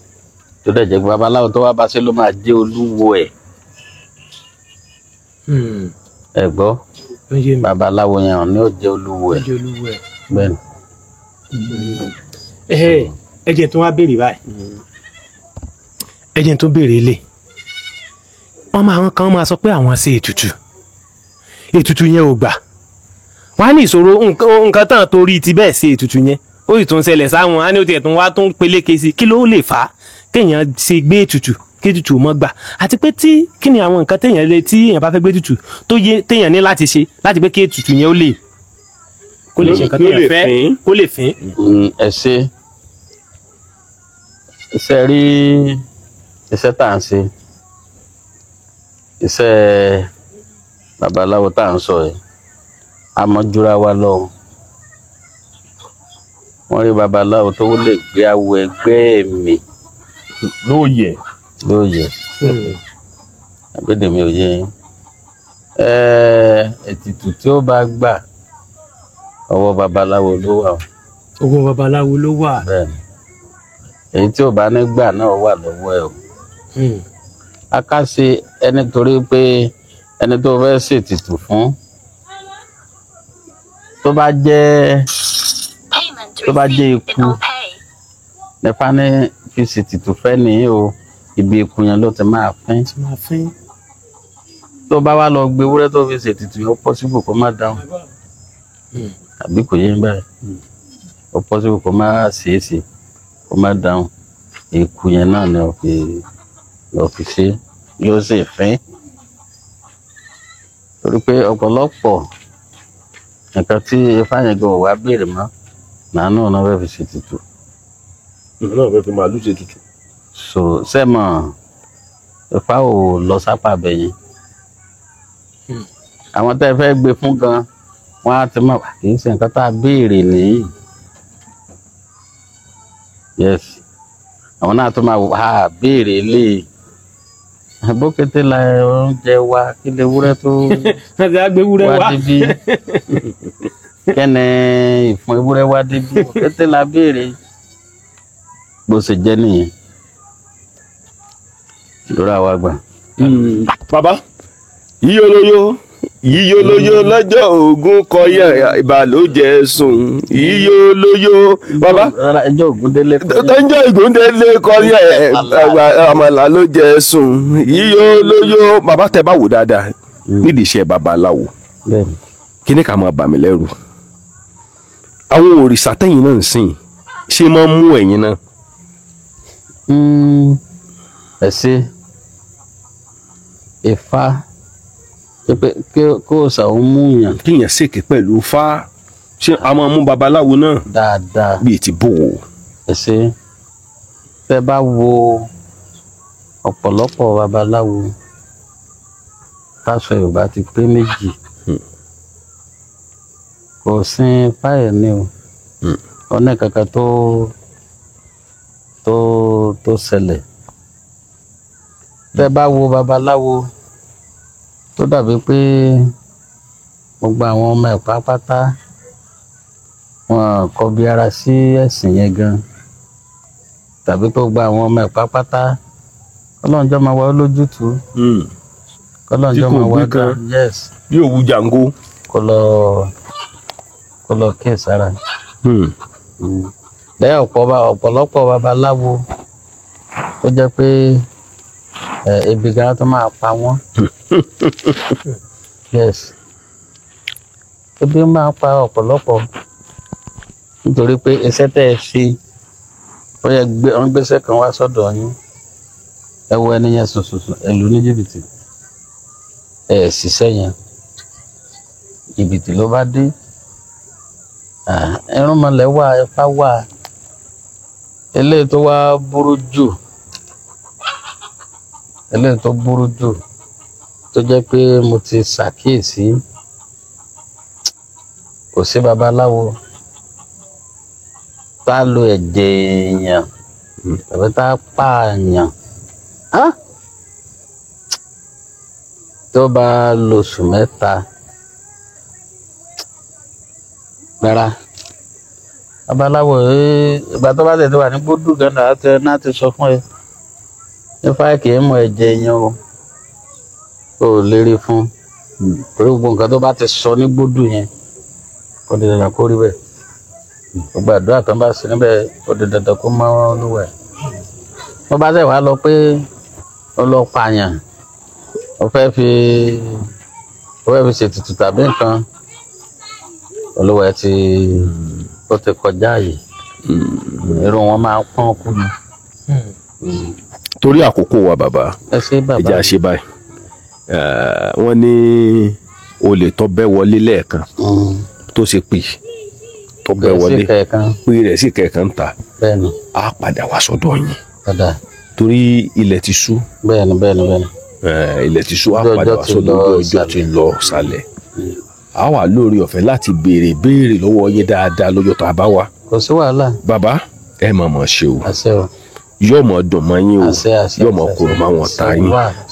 tó dẹ̀ jẹ́ pé babaláwo tó wá bá ṣe ló máa jẹ́ olúwo ẹ̀ ẹ gbọ́ babaláwo yẹn ni ó jẹ́ olúwo ẹ̀ bẹ́ẹ̀ ni. ẹ jẹ́ tó wá béèrè báyìí ẹ jẹ́ tó béèrè ilé àwọn kan máa sọ pé àwọn ṣe ètùtù yẹn ò gbà wọ́n á ní ìṣòro nǹkan tán torí ti bẹ́ẹ̀ ṣe ètùtù yẹn ó sì tún ṣẹlẹ̀ sáwọn á ní ó tiẹ̀ tún wá tún peléke sí kí ló lè fà á kéèyàn ṣe gbé ètùtù kí ètùtù mọ́ gbà àti pé kí ni àwọn nǹkan téèyàn bá fẹ́ gbé ètùtù tó yẹ téèyàn ní láti ṣe láti pé kí ètùtù yẹn kó lè ṣe nǹkan téèyàn fẹ́ kó lè fín. ẹ ṣe iṣẹ́ rí iṣẹ́ tá à ń ṣe iṣẹ́ babaláwo tá à ń sọ yìí amọ̀júra wa lọ wọ́n rí babaláwo tó lè gbé awo ẹgbẹ́ mi lóye àbídèmí òye ètùtù tí ó bá gbà ọwọ́ babaláwo ló wà owó babaláwo ló wà. bẹ́ẹ̀ni èyí tí ò bá ní gbà náà wà lọ́wọ́ ẹ̀ o. Akáṣe ẹni torí pé ẹni tó fẹ́ ṣètìtù fún tó bá jẹ́ ikú nípa ní fi ṣètìtù fẹ́ nìyí o, ibi ikú yẹn ló ti máa fín. Tó bá wá lọ gbé ewúrẹ́ tó fi ṣètìtù yẹn ó pọ́sibù kó má dáhùn àbí kò yé báyìí, ó pọ́sibù kó má ṣèèṣì kó má dáhùn, ikú yẹn náà ni lọ fi ṣe yóò sì fín. Torí pé ọ̀pọ̀lọpọ̀ nǹkan tí ifá yẹn gan wá béèrè mọ́ nàánú ọ̀nà fẹ́ fi ṣètìtù. náà fẹ́ fi màálù ṣe tutù. So sẹ́mọ̀ ifá ò lọ sápá bẹ̀yìn. Àwọn tẹ́ fẹ́ gbé fún gan wọ́n á ti mọ̀ kì í ṣe nǹkan tá a béèrè nìyí. Yes àwọn náà tó máa wò á béèrè lé bókété la oúnjẹ wa kí lè wúrẹ́ tó wá débi kẹ́nẹ ìfún ewúrẹ́ wá débi bókété la béèrè bó ṣe jẹ́ nìyẹn lórí àwa gbà. bàbá yíyólóyó lọ́jọ́ Ògún kọyà ìbàlójẹ sùn yíyólóyó bàbá ẹjọ́ Ògúndélé tọ́jọ́ Ògúndélé kọyà àmàlà ló jẹ sùn yíyólóyó bàbá tẹ bá wò dáadáa nídìí iṣẹ́ babaláwo kí ni ká máa bà mí lẹ́rù àwọn òrìṣà tẹ̀yìn náà ń sìn ṣé máa ń mú ẹ̀yin náà. ẹ ṣe Ifá pé kó o ṣàwọn mú yàn. kíyàn ṣèké pẹ̀lú fá ṣé a máa mú babaláwo náà. dáadáa bíi ti bò ó. ẹ ṣe tẹ́ bá wo ọ̀pọ̀lọpọ̀ babaláwo táṣọ Yorùbá ti pé méjì kò sin fáyẹ̀ ni o ọ̀nà kankan tó ṣẹlẹ̀. Tẹ́ bá wo babaláwo tó dàbí pé gbogbo àwọn ọmọ ẹ̀ pátápátá wọn kọbi ara sí ẹ̀sìn yẹn gan tàbí pé gbogbo àwọn ọmọ ẹ̀ pátápátá Ọlọ́runjọ́ máa wá lójútùú Ọlọ́runjọ́ máa wá gan yes bí òwú jàǹgó kó lọ kí sára. Lẹ́yìn ọ̀pọ̀lọpọ̀ babaláwo tó jẹ́ pé ebi gan tó máa pa wọ́n. Yes ebi máa pa ọ̀pọ̀lọpọ̀ nítorí pé iṣẹ́ tẹ́ ẹ ṣe ó yẹ wọ́n gbéṣẹ́ kan wá sọ́dọ̀ yín ẹ wo ẹni yẹn sùsùsù ẹ lù ní jìbìtì ẹ ṣiṣẹ́ yẹn jìbìtì ló bá dé irúnmọlẹ̀ wà Ifá wà eléyìí tó wá burú jù tó jẹ́ pé mo ti ṣàkíyèsí kò sí babaláwo tá a lo ẹ̀jẹ̀ èèyàn tàbí tá a pààyàn tó bá lo oṣù mẹ́ta rárá babaláwo ìgbà tó bá tẹ̀ tó wà ní gbódù gánà náà ti sọ fún ẹ Ifá kì í mọ ẹ̀jẹ̀ èèyàn o ò lérí fún torí gbogbo nǹkan tó bá ti sọ ní gbódù yẹn ó di dandan kó rí bẹ́ẹ̀ gbogbo àdúrà kan bá sí níbẹ̀ ó di dandan kó mọ́ Olúwa ẹ̀ wọ́n bá tẹ̀ wá lọ pé ó lọ pààyàn ó fẹ́ fi ṣètùtù tàbí nǹkan Olúwa ẹ̀ ó ti kọjá yìí irun wọn máa pọ́n kú ni. torí àkókò wa bàbá ìjà ṣe báyìí wọ́n ní olè tó bẹ́ wọlé lẹ́ẹ̀kan tó ṣe pè tó bẹ́ wọlé pé rẹ̀ sì kẹ̀kan ń ta á padà wá sọ́dọ̀ yín torí ilẹ̀ ti ṣú ilẹ̀ ti ṣú á padà wá sọ́dọ̀ ọjọ́ ti lọ sálẹ̀ a wà lórí ọ̀fẹ́ láti béèrè lọ́wọ́ yín dáadáa lọ́jọ́ tó a bá wá. kò sí wàhálà. bàbá ẹ mọ̀ ṣe o yóò mọ̀ dùn mọ́ yín o yóò mọ̀ kúrò mọ́ àwọn ọ̀tá yín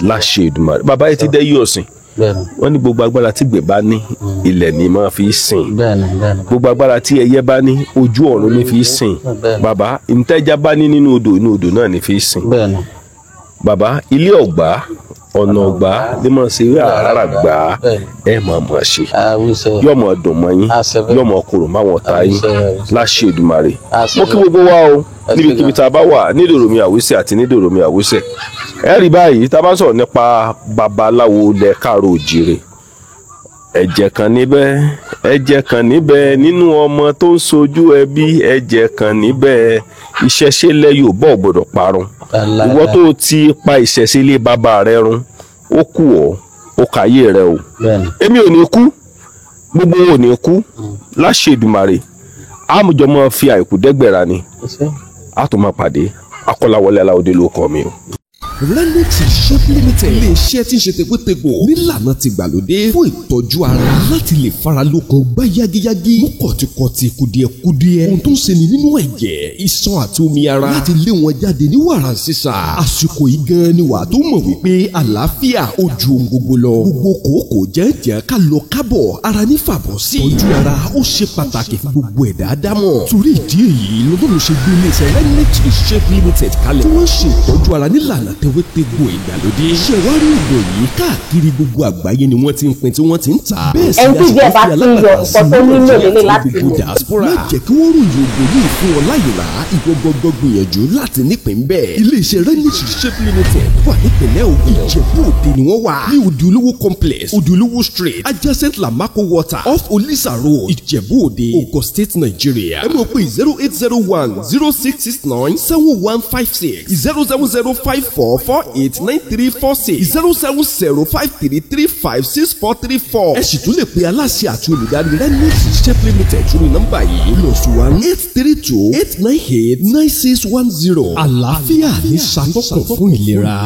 láṣẹ Èdùmàrè bàbá yìí ti dẹ́ yí ọ̀sìn wọ́n ní gbogbo agbára tí gbè bá ní ilẹ̀ ni máa fi sìn bẹ́ẹ̀ni gbogbo agbára tí ẹyẹ bá ní ojú ọ̀run ní fi sìn bàbá ìtẹ́já bá ní nínú odò náà ní fi sìn bàbá ilé ọ̀gbá ọ̀nà ọ̀gbá ní mọ̀ sí àràrà gbà ẹ̀ máa mọ̀ ṣe yóò mọ̀ dùn mọ́ yín yóò mọ̀ kúrò máwọn ọ̀tá yín láṣẹ Èdùmàrè mo kí gbogbo wa o níbikíbi tá a bá wà ní Dòròmí Àwísẹ̀ àti ní Dòròmí Àwísẹ̀ ẹ rí báyìí tá a bá sọ̀rọ̀ nípa babaláwo lẹ káàró òjìrè ẹ̀jẹ̀ kan níbẹ̀ nínú ọmọ tó ń sojú ẹbí ẹ̀jẹ̀ kan níbẹ̀ ìṣẹ̀ṣe lẹ Yorùbá ò gbọdọ̀ parun ìwọ tó ti pa ìṣẹ̀ṣe ilé bàbá rẹ run ó kù ọ́ ó kàyé rẹ o èmi ò ní kú gbogbo wọn ò ní kú láṣẹ Èdùmàrè àmùjọ máa fi àìkú dẹ́gbẹ̀rà ni a tó máa pàdé Akọ́láwọlé Aláòdé ló kọ́ mi o. Renix Shop Limited ilé iṣẹ́ tí ń ṣe tegbòtegbò nílànà ti gbàlódé fún ìtọ́jú ara láti lè fara lókun gbá yágíyágí mú kọ̀tìkọ̀tì kùdìẹ̀kudiẹ ohun tó ń ṣeni nínú ẹ̀jẹ̀ iṣan àti omi ara láti lé wọn jáde ní wàrà sísà àsìkò yìí gan ni wà tó mọ̀ wípé àlàáfíà ó ju ohun gbogbo lọ gbogbo kòókò jẹ́jẹ́ ká lọ kábọ̀ ara ní fàbọ̀ sí tọ́jú ara ó ṣe pàtàkì fún gbogbo ẹ̀dá ádámọ̀ torí ìdí èyí lọ́dún ṣe gbé ilé iṣẹ́ Renix Shop Limited kalẹ̀ tí wọ́n ṣe ìtọ́jú ara nílànà tewétegbò ìgbàlódé ṣẹ̀wárí ìlò yìí káàkiri gbogbo àgbáyé ni wọ́n ti ń pín tí wọ́n ti ń tà. bẹ́ẹ̀ sì ni àṣìkò alágbàtà sí gbogbo diaspora. má jẹ́ kí wọ́n ròyìn ògùn yìí fún ọ láyìnlá ìgbọ́gbọ́gbọ́ gbìyànjú láti nípìn bẹ́ẹ̀. iléeṣẹ́ Renix Shop Limited wà nípìnlẹ̀ Ògùn Ìjẹ̀bú Òde ni wọ́n wà ní Òde Olówó complex Òde Olówó street adjacent Lamako water off Olisa road Ìjẹ̀bú Òde Ogun State Nigeria. ẹ mọ̀ pé 0801066971156 07054489346 07053356434. ẹ sì tún lè pe aláṣẹ àti olùdarí Renix Shop Limited sórí nọ́mbà yìí +1-832-898-9610. àlàáfíà ní ṣàtọ́kùn fún ìlera.